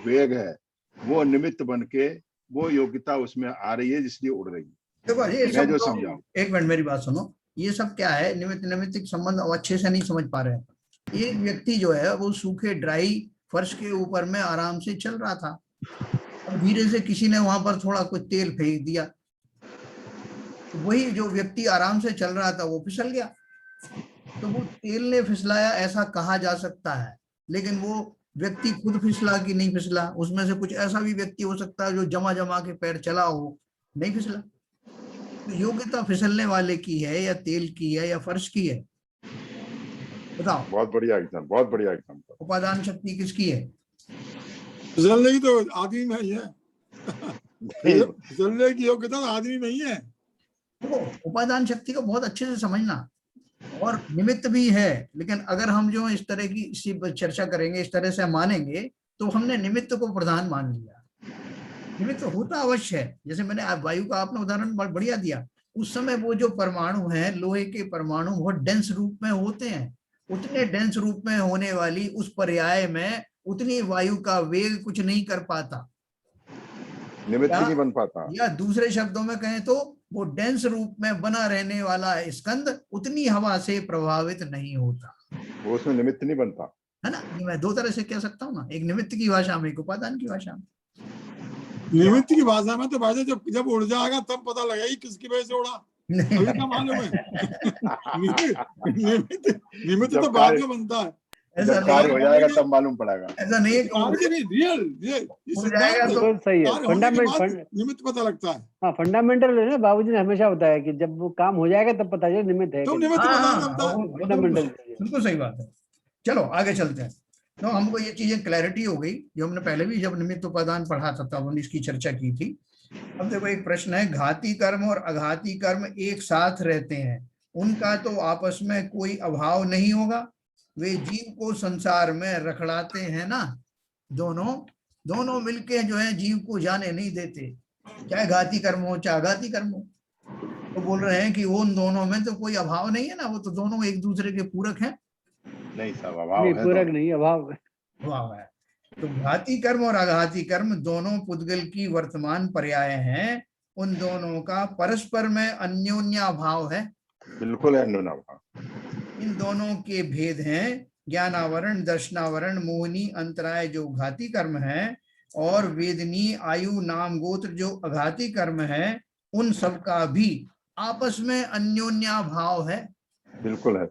वेग है वो निमित्त बन के वो योग्यता उसमें आ रही है, जिसलिए उड़ रही है। देखो ये मैं सब जो तो, समझा, एक मिनट मेरी बात सुनो, ये सब क्या है, निमित्त निमित्त संबंध अच्छे से नहीं समझ पा रहे हैं। एक व्यक्ति जो है वो सूखे ड्राई फर्श के ऊपर में आराम से चल रहा था, अब धीरे से किसी ने वहां पर थोड़ा कुछ तेल फेंक दिया, तो वही जो व्यक्ति आराम से चल रहा था वो फिसल गया। तो वो तेल ने फिसलाया ऐसा कहा जा सकता है, लेकिन वो व्यक्ति खुद फिसला कि नहीं फिसला, उसमें से कुछ ऐसा भी व्यक्ति हो सकता है जो जमा जमा के पैर चला हो, नहीं फिसला। तो योग्यता फिसलने वाले की है या तेल की है या फर्श की है, बताओ। बहुत बढ़िया एग्जाम, बहुत बढ़िया एग्जाम। उपादान शक्ति किसकी है? फिसलने की तो आदमी में ही है। फिसलने की योग्यता तो आदमी में ही है। देखो उपादान शक्ति को बहुत अच्छे से समझना, और निमित्त भी है, लेकिन अगर हम जो इस तरह की इसी पर चर्चा करेंगे, इस तरह से मानेंगे, तो हमने निमित्त को प्रधान मान लिया। निमित्त होता अवश्य है, जैसे मैंने वायु का आपने उदाहरण बढ़िया दिया। उस समय वो जो परमाणु हैं, लोहे के परमाणु बहुत डेंस रूप में होते हैं, उतने डेंस रूप में होने वाली उस पर्याय में उतनी वायु का वेग कुछ नहीं कर पाता, निमित्त नहीं बन पाता। या दूसरे शब्दों में कहें तो वो डेंस रूप में बना रहने वाला स्कंद उतनी हवा से प्रभावित नहीं होता, वो उसमें निमित्त नहीं बनता, है ना। ये मैं दो तरह से कह सकता हूँ ना, एक निमित्त की भाषा में, एक उपादान की भाषा में। निमित्त की भाषा में तो भाषा जब उड़ जाएगा तब पता लगेगा किसकी वजह से उड़ा, अभी क्या मालूम है। निमित्त तो बाद में बनता है, ऐसा जब कार्य हो नहीं, जाएगा तब मालूम पड़ेगा। ऐसा नहीं है कि कार्य नहीं, रियल ये उड़ जाएगा तो बिल्कुल सही है। कार्य होने के बाद निमित्त पता लगता है। हाँ, फंडामेंटल है ना, बाबूजी ने हमेशा बताया कि जब वो काम हो जाएगा तब पता चले निमित्त है तो कि निमित्त हाँ, पता हाँ, लगता है। फंडामेंटल। बिल्कुल सही बात है। चलो आगे चलते हैं। तो हमको ये चीजें क्लैरिटी हो गई, जो हमने पहले भी जब निमित्त उपादान पढ़ा था तब हमने इसकी चर्चा की थी। अब देखो एक प्रश्न है, घाती कर्म और अघाती कर्म एक साथ रहते हैं, उनका तो आपस में कोई अभाव नहीं होगा, वे जीव को संसार में रखड़ाते हैं ना, दोनों मिलके जो है जीव को जाने नहीं देते, चाहे घाती कर्म हो चाहे अघाती कर्म हो। तो बोल रहे हैं कि उन दोनों में तो कोई अभाव नहीं है ना, वो तो दोनों एक दूसरे के पूरक हैं। नहीं साहब, अभाव नहीं, है, पूरक दोनों नहीं, अभाव है। अभाव है। तो घाती कर्म और अघाती कर्म दोनों पुद्गल की वर्तमान पर्याय हैं, उन दोनों का परस्पर में अन्योन्याभाव है। बिल्कुल है, अनुनाभाव। इन दोनों के भेद हैं ज्ञानावरण, दर्शनावरण, मोहनी अंतराय जो घाती कर्म है, और वेदनी, आयु, नाम, गोत्र जो अघाती कर्म है, उन सब का भी आपस में अन्योन्याभाव है। बिल्कुल है।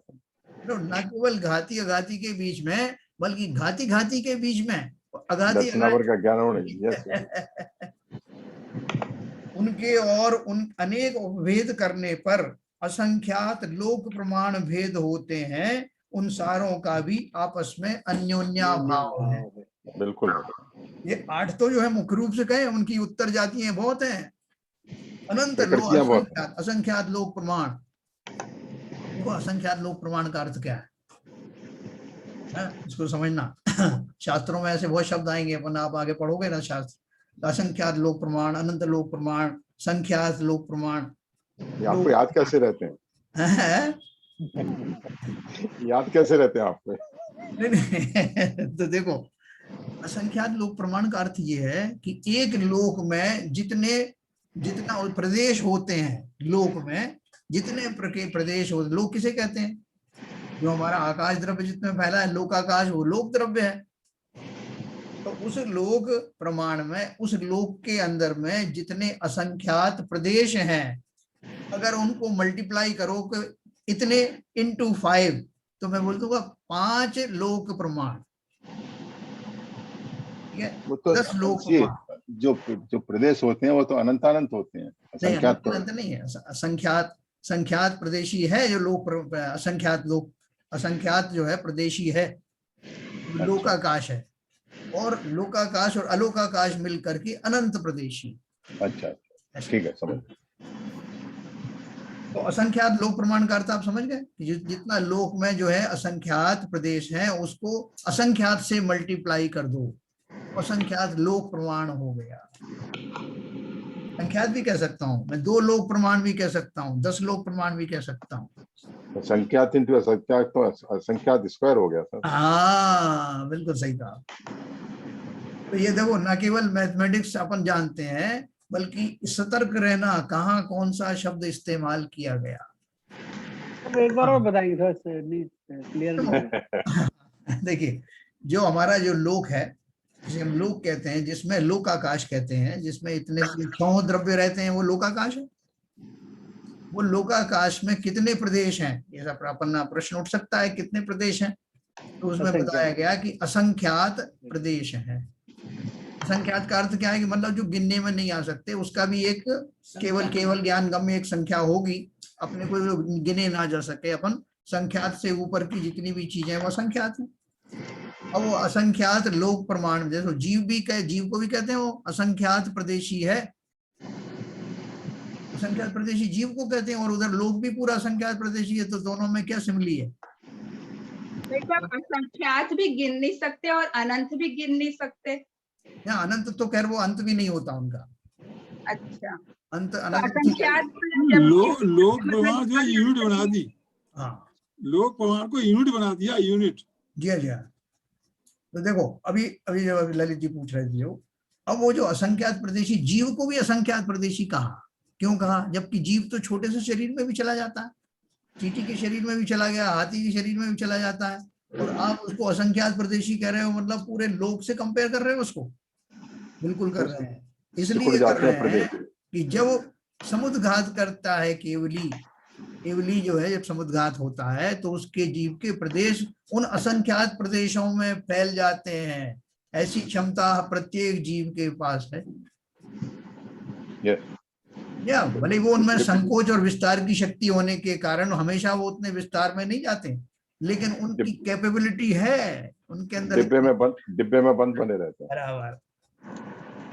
तो न केवल घाती अघाती के बीच में, बल्कि घाती घाती के बीच में, अघाती दर्शनावर का ज्ञान, यस। उनके और उन अनेक भेद करने पर असंख्यात लोक प्रमाण भेद होते हैं, उन सारों का भी आपस में अन्योन्याभाव है। बिल्कुल। ये 8 तो जो है मुख्य रूप से कहे, उनकी उत्तर जातियां बहुत हैं, अनंत असंख्यात लोक प्रमाण। वो असंख्यात लोक प्रमाण का अर्थ क्या है, इसको समझना। शास्त्रों में ऐसे बहुत शब्द आएंगे, अपन आप आगे पढ़ोगे ना शास्त्र, असंख्यात लोक प्रमाण, अनंत लोक प्रमाण, संख्यात लोक प्रमाण। आपको याद कैसे रहते हैं? याद कैसे रहते हैं आपको? नहीं तो देखो, असंख्यात लोक प्रमाण का अर्थ ये है कि एक लोक में जितना प्रदेश होते हैं, लोक में जितने प्रदेश हो, लोक किसे कहते हैं? जो हमारा आकाश द्रव्य जितने फैला है, लोकाकाश, वो लोक द्रव्य है। तो उस लोक प्रमाण में, उस लोक के अंदर में जितने असंख्यात प्रदेश हैं, अगर उनको मल्टीप्लाई करो इतने इंटू 5, तो मैं बोल दूंगा 5 लोक प्रमाण। ठीक है, वो तो 10 लोक ये प्रमाण। जो प्रदेश होते हैं वो तो अनंत होते हैं, नहीं, असंख्यात अनंत नहीं है, संख्यात प्रदेशी है जो लोक, असंख्यात जो है प्रदेशी है, लोकाकाश है, और लोकाकाश और अलोकाकाश मिलकर के अनंत प्रदेशी। अच्छा, ठीक है, समझ। तो असंख्यात लोक प्रमाण का अर्थ आप समझ गए कि जितना लोक में जो है असंख्यात प्रदेश है, उसको असंख्यात से मल्टीप्लाई कर दो, असंख्यात लोक प्रमाण हो गया। संख्यात भी कह सकता हूं मैं, 2 लोक प्रमाण भी कह सकता हूं, 10 लोक प्रमाण भी कह सकता हूं। संख्यात इंटू असंख्यात, तो असंख्यात स्क्वायर हो गया सर। हाँ, बिल्कुल सही कहा। तो ये देखो, न केवल मैथमेटिक्स अपन जानते हैं, बल्कि सतर्क रहना, कहाँ कौन सा शब्द इस्तेमाल किया गया। एक बार और बताएंगे थोड़ा क्लियर नहीं। देखिए, जो हमारा जो लोक है, जिसे हम लोक कहते हैं, जिसमें लोकाकाश कहते हैं, जिसमें इतने 100 द्रव्य रहते हैं, वो लोकाकाश है। वो लोकाकाश में कितने प्रदेश हैं, ये सब अपना प्रश्न उठ सकता है, कितने प्रदेश हैं? तो उसमें बताया गया कि असंख्यात प्रदेश हैं। असंख्यात का अर्थ क्या है कि मतलब जो गिनने में नहीं आ सकते, उसका भी एक केवल ज्ञान गम्य एक संख्या होगी, अपने को जो गिने ना जा सके, अपन संख्यात से ऊपर की जितनी भी चीजें वो असंख्यात है। अब वो असंख्यात लोक प्रमाण, जैसे जीव को भी कहते हैं वो असंख्यात प्रदेशी है, असंख्यात प्रदेशी जीव को कहते हैं, और उधर लोक भी पूरा असंख्यात प्रदेशी है। तो दोनों में क्या सिमिली है? असंख्यात भी गिन नहीं सकते और अनंत भी गिन नहीं सकते। अनंत तो खैर वो अंत भी नहीं होता उनका। अच्छा, अंत तो अनंत असंख्यात लोक प्रमाण जो यूनिट बना दी। हाँ, लोक प्रमाण को यूनिट बना दिया, यूनिट। जी हाँ। तो देखो, अभी जो ललित जी पूछ रहे थे, अब वो जो असंख्यात प्रदेशी, जीव को भी असंख्यात प्रदेशी कहा, क्यों कहा? जबकि जीव तो छोटे से शरीर में भी चला जाता है, चींटी के शरीर में भी चला गया, हाथी के शरीर में भी चला जाता है, और आप उसको असंख्यात प्रदेशी कह रहे हो, मतलब पूरे लोक से कंपेयर कर रहे हो उसको? बिल्कुल कर रहे हैं। इसलिए कर रहे हैं कि जब समुद्घात करता है केवली जो है, जब समुद्घात होता है तो उसके जीव के प्रदेश उन असंख्यात प्रदेशों में फैल जाते हैं। ऐसी क्षमता प्रत्येक जीव के पास है। या भले वो उनमें संकोच और विस्तार की शक्ति होने के कारण हमेशा वो उतने विस्तार में नहीं जाते, लेकिन उनकी कैपेबिलिटी है उनके अंदर। डिब्बे में बंद बने रहते हैं। बराबर।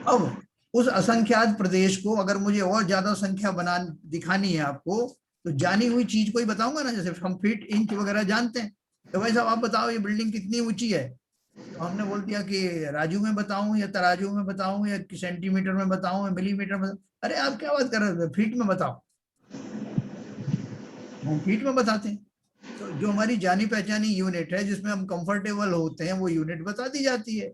अब उस असंख्यात प्रदेश को अगर मुझे और ज्यादा संख्या दिखानी है आपको, तो जानी हुई चीज को ही बताऊंगा ना, जैसे हम फीट इंच वगैरह जानते हैं। तो भाई साहब आप बताओ ये बिल्डिंग कितनी ऊंची है, तो हमने बोल दिया कि राजू में बताऊं या तराजू में बताऊं या सेंटीमीटर में बताऊं या मिलीमीटर में। अरे आप क्या बात कर रहे हो, फीट में बताओ। हम फीट में बताते हैं। तो जो हमारी जानी पहचानी यूनिट है, जिसमें हम कंफर्टेबल होते हैं, वो यूनिट बता दी जाती है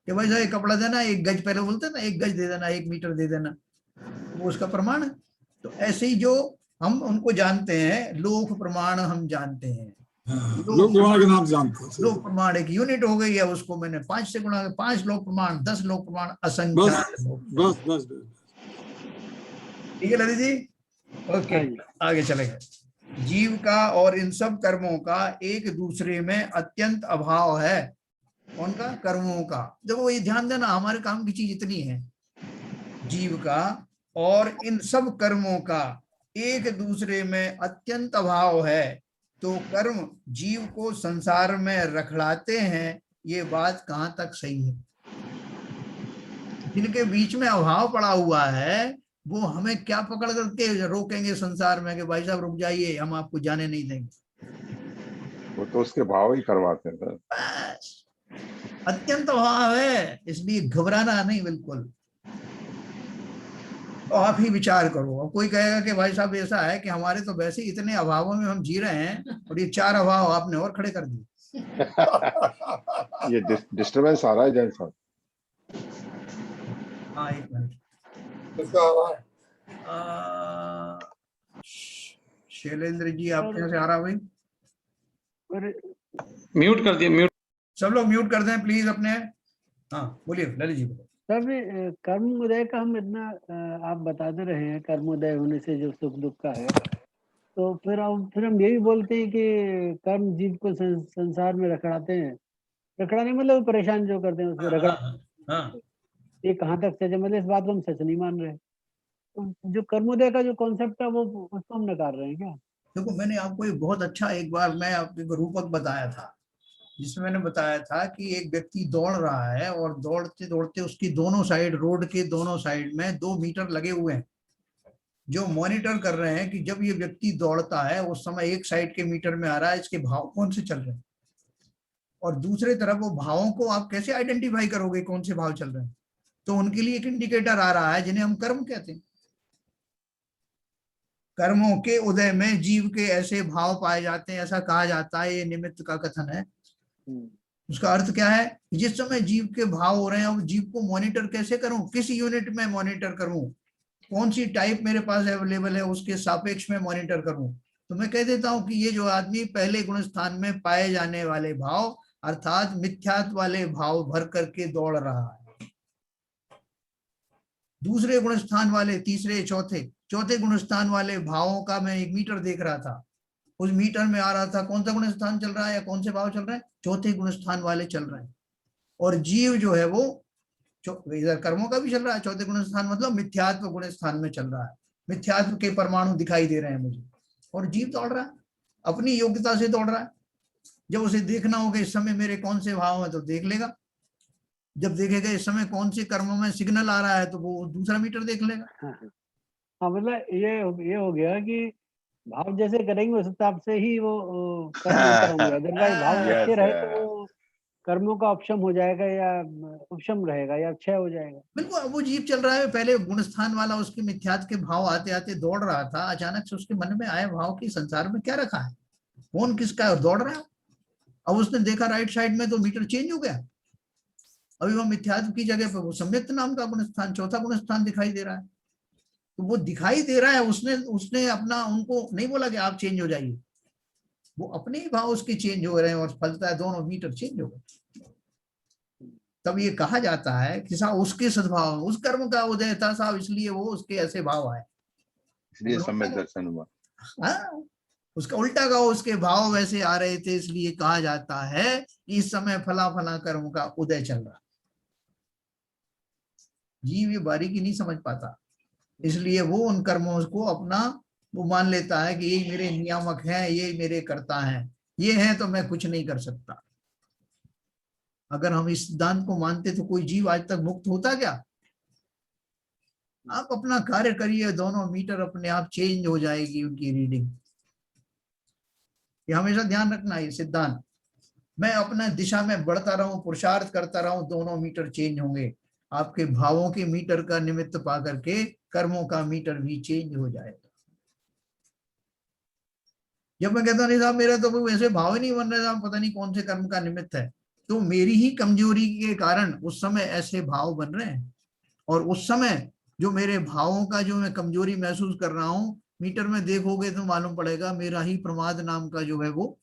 कि भाई साहब कपड़ा देना 1 गज, पहले बोलते हैं ना 1 गज दे देना, 1 मीटर दे देना, वो उसका प्रमाण है। तो ऐसे ही जो हम उनको जानते हैं, लोक प्रमाण हम जानते हैं, लोक प्रमाण के नाम जानते हैं। लोक प्रमाण एक यूनिट हो गई है, उसको मैंने 5 से गुणा, 5 लोक प्रमाण, 10 लोक प्रमाण, असंख्यात। बस ठीक है ललित जी, ओके, आगे चलेंगे। जीव का और इन सब कर्मों का एक दूसरे में अत्यंत अभाव है। कौन का? कर्मों का। देखो ये ध्यान देना, हमारे काम की चीज इतनी है, जीव का और इन सब कर्मों का एक दूसरे में अत्यंत अभाव है। तो कर्म जीव को संसार में रखड़ाते हैं, ये बात कहां तक सही है? जिनके बीच में अभाव पड़ा हुआ है, वो हमें क्या पकड़ करके रोकेंगे संसार में कि भाई साहब रुक जाइए, हम आपको जाने नहीं देंगे? वो तो उसके भाव ही करवाते हैं सर। बस, अत्यंत अभाव है, इसलिए घबराना नहीं बिल्कुल। तो आप ही विचार करो। अब कोई कहेगा कि भाई साहब ऐसा है कि हमारे तो वैसे इतने अभावों में हम जी रहे हैं, और ये 4 अभाव आपने और खड़े कर दिए। ये डिस्टरबेंस आ रहा है जैन साहब। हाँ, एक मिनट। इसका आ रहा है। शैलेंद्र जी, आपके यहाँ से आ रहा भाई? और म्यूट कर दिया, म्यूट। सब लोग म्यूट कर दें प्लीज अपने। हाँ बोलिए ललित जी। तब कर्म उदय का हम इतना आप बताते रहे हैं, कर्म उदय होने से जो सुख दुख का है, तो फिर हम ये भी बोलते हैं कि कर्म जीव को संसार में रखड़ाते हैं। रखड़ाने मतलब परेशान जो करते हैं उसको रखड़ा। हाँ, ये कहाँ तक सच है? मतलब इस बात को हम सच नहीं मान रहे। तो जो कर्मोदय का जो कॉन्सेप्ट है वो उसको हम नकार रहे हैं क्या? देखो मैंने आपको एक बहुत अच्छा एक बार मैं आपको रूपक बताया था, जिसमें मैंने बताया था कि एक व्यक्ति दौड़ रहा है और दौड़ते दौड़ते उसकी दोनों साइड, रोड के दोनों साइड में 2 मीटर लगे हुए हैं जो मॉनिटर कर रहे हैं कि जब ये व्यक्ति दौड़ता है उस समय एक साइड के मीटर में आ रहा है इसके भाव कौन से चल रहे हैं, और दूसरे तरफ वो भावों को आप कैसे आइडेंटिफाई करोगे कौन से भाव चल रहे हैं? तो उनके लिए एक इंडिकेटर आ रहा है जिन्हें हम कर्म कहते हैं। कर्मों के उदय में जीव के ऐसे भाव पाए जाते हैं, ऐसा कहा जाता है, ये निमित्त का कथन है। उसका अर्थ क्या है? जिस समय जीव के भाव हो रहे हैं, अब जीव को मॉनिटर कैसे करूं, किस यूनिट में मॉनिटर करूं, कौन सी टाइप मेरे पास अवेलेबल है उसके सापेक्ष में मॉनिटर करूं। तो मैं कह देता हूं कि ये जो आदमी पहले गुण स्थान में पाए जाने वाले भाव अर्थात मिथ्यात्व वाले भाव भर करके दौड़ रहा है, दूसरे गुण स्थान वाले, तीसरे, चौथे गुण स्थान वाले भावों का मैं एक मीटर देख रहा था। उस मीटर में आ रहा था कौन सा गुण स्थान चल रहा है या कौन से भाव चल रहे हैं, चौथे गुण स्थान वाले चल रहे हैं। और जीव जो है वो इधर कर्मों का भी चल रहा है, चौथे गुण स्थान मतलब मिथ्यात्व गुण स्थान में चल रहा है, मिथ्यात्व के परमाणु दिखाई दे रहे हैं मुझे, और जीव दौड़ रहा है, अपनी योग्यता से दौड़ रहा है। जब उसे देखना होगा इस समय मेरे कौन से भाव है तो देख लेगा, जब देखेगा इस समय कौन से कर्मों में सिग्नल आ रहा है तो वो दूसरा मीटर देख लेगा। हाँ मतलब ये हो गया कि भाव जैसे करेंगे उस हिसाब से ही वो कर्म ऊपर होंगे। अदरवाइज भाव अच्छे रहे तो वो कर्मों का उपशम हो जाएगा या उपशम रहेगा या क्षय हो जाएगा। बिल्कुल, वो जीव चल रहा है, पहले गुण स्थान वाला उसके मिथ्यात्व के भाव आते आते दौड़ रहा था, अचानक से उसके मन में आए भाव की संसार में क्या रखा है, कौन किसका है, और दौड़ रहा है। अब उसने देखा राइट साइड में तो मीटर चेंज हो गया, अभी वो मिथ्यात्व की जगह पे वो सम्यक्त नाम का गुण स्थान, चौथा गुण स्थान दिखाई दे रहा है। तो वो दिखाई दे रहा है, उसने अपना उनको नहीं बोला कि आप चेंज हो जाइए, वो अपने ही भाव उसके चेंज हो रहे हैं और फलता है दोनों मीटर चेंज हो गए। तब ये कहा जाता है कि साहब उसके सद्भाव, उस कर्म का उदय था साहब, इसलिए वो उसके ऐसे भाव आए, इसलिए सम्यक दर्शन हुआ। हाँ, उसका उल्टा का उसके भाव वैसे आ रहे थे, इसलिए कहा जाता है कि इस समय फला फला कर्म का उदय चल रहा। जीव ये बारीकी नहीं समझ पाता, इसलिए वो उन कर्मों को अपना वो मान लेता है कि ये मेरे नियामक हैं, ये मेरे कर्ता हैं, ये हैं तो मैं कुछ नहीं कर सकता। अगर हम इस सिद्धांत को मानते तो कोई जीव आज तक मुक्त होता क्या? आप अपना कार्य करिए, दोनों मीटर अपने आप चेंज हो जाएगी उनकी रीडिंग। ये हमेशा ध्यान रखना है सिद्धांत। मैं अपना दिशा में बढ़ता रहूं, पुरुषार्थ करता रहूं, दोनों मीटर चेंज होंगे। आपके भावों के मीटर का निमित्त पा करके कर्मों का मीटर भी चेंज हो जाएगा। जब मैं कहता नहीं साहब मेरा तो वैसे भाव ही नहीं बन रहा था, पता नहीं कौन से कर्म का निमित्त है, तो मेरी ही कमजोरी के कारण उस समय ऐसे भाव बन रहे हैं। और उस समय जो मेरे भावों का जो मैं कमजोरी महसूस कर रहा हूं, मीटर में देखोगे तो मालूम पड़ेगा मेरा ही प्रमाद नाम का जो है वो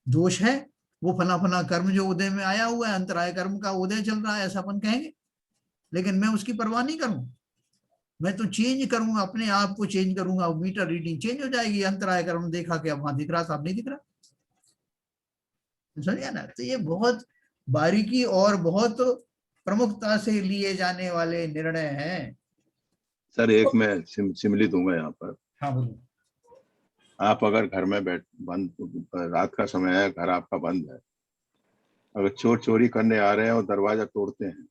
दोष है। वो फला फला कर्म जो उदय में आया हुआ है, अंतराय कर्म का उदय चल रहा है ऐसा अपन कहेंगे, लेकिन मैं उसकी परवाह नहीं करूं, मैं तो चेंज करूंगा, अपने आप को चेंज करूंगा, मीटर रीडिंग चेंज हो जाएगी। अंतराय कर्म देखा कि अब वहां दिख रहा था, अब नहीं दिख रहा, समझिए ना। तो ये बहुत बारीकी और बहुत प्रमुखता से लिए जाने वाले निर्णय हैं। सर एक मैं सिमली दूंगा यहाँ पर। हाँ बोलिए। आप अगर घर में बंद, रात का समय है, घर आपका बंद है, अगर चोर चोरी करने आ रहे हैं और दरवाजा तोड़ते हैं,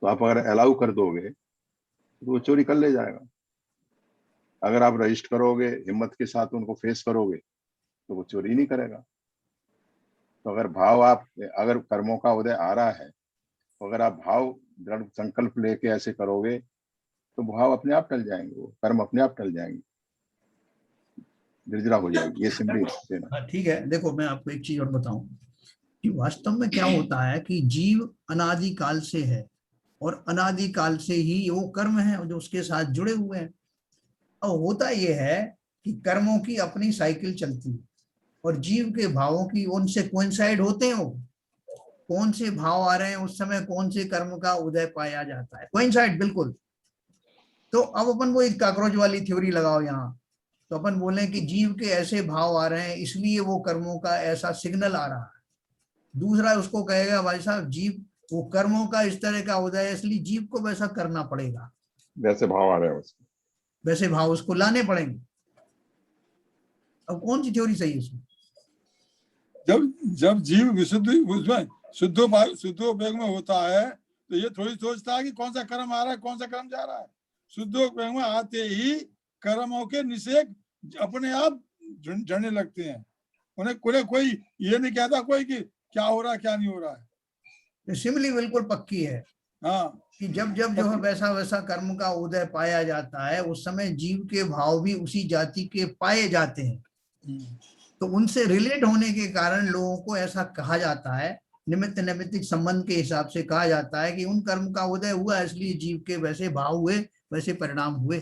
तो आप अगर अलाउ कर दोगे तो वो चोरी कर ले जाएगा। अगर आप रजिस्ट करोगे, हिम्मत के साथ उनको फेस करोगे, तो वो चोरी नहीं करेगा। तो अगर भाव आप, अगर कर्मों का उदय आ रहा है, तो अगर आप भाव दृढ़ संकल्प लेके ऐसे करोगे तो भाव अपने आप टल जाएंगे, वो कर्म अपने आप टल जाएंगे। निर्जरा हो जाएगी, ये सिंपली देना। ठीक है, देखो मैं आपको एक चीज और बताऊं कि वास्तव में क्या होता है कि जीव अनादि काल से है और अनादि काल से ही वो कर्म है जो उसके साथ जुड़े हुए हैं। अब होता यह है कि कर्मों की अपनी साइकिल चलती है और जीव के भावों की उनसे कोइंसाइड होते हैं। वो कौन से भाव आ रहे हैं उस समय कौन से कर्म का उदय पाया जाता है, कोइंसाइड बिल्कुल। तो अब अपन वो एक कॉकरोच वाली थ्योरी लगाओ यहाँ, तो अपन बोले कि जीव के ऐसे भाव आ रहे हैं इसलिए वो कर्मों का ऐसा सिग्नल आ रहा है। दूसरा उसको कहेगा भाई साहब जीव वो कर्मों का इस तरह का उदय है इसलिए जीव को वैसा करना पड़ेगा, वैसे भाव आ रहे हैं उसको, वैसे भाव उसको लाने पड़ेंगे। अब कौन सी थ्योरी सही है इसमें? जब जीव विशुद्ध उसमें शुद्धोपयोग में होता है तो ये थोड़ी सोचता है कि कौन सा कर्म आ रहा है कौन सा कर्म जा रहा है। शुद्धोपयोग में आते ही कर्मों के निषेध अपने आप झड़ने लगते हैं। उन्हें कोई ये नहीं कहता कोई कि क्या हो रहा है क्या नहीं हो रहा है। सिमिली बिल्कुल पक्की है। हाँ, कि जब जब जो है वैसा वैसा कर्म का उदय पाया जाता है उस समय जीव के भाव भी उसी जाति के पाए जाते हैं। तो उनसे रिलेट होने के कारण लोगों को ऐसा कहा जाता है, निमित्त नैमित्तिक संबंध के हिसाब से कहा जाता है कि उन कर्म का उदय हुआ इसलिए जीव के वैसे भाव हुए वैसे परिणाम हुए।